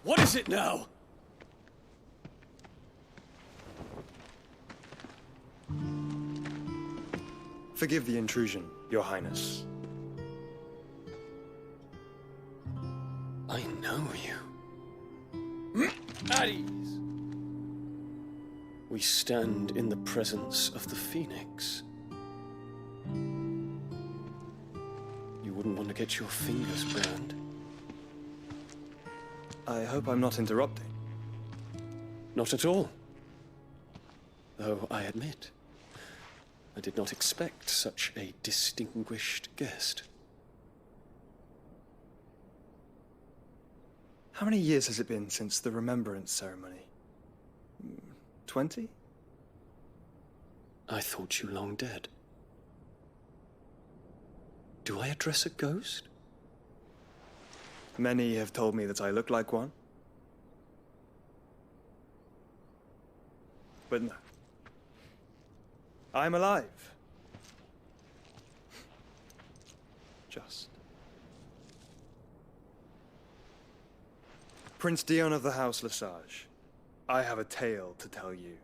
What is it now? Forgive the intrusion, Your Highness. I know you. At ease. We stand in the presence of the Phoenix. You wouldn't want to get your fingers burned. I hope I'm not interrupting. Not at all. Though I admit, I did not expect such a distinguished guest. How many years has it been since the Remembrance ceremony? 20? I thought you long dead. Do I address a ghost? Many have told me that I look like one. But no. I'm alive. Just. Prince Dion of the House Lesage, I have a tale to tell you.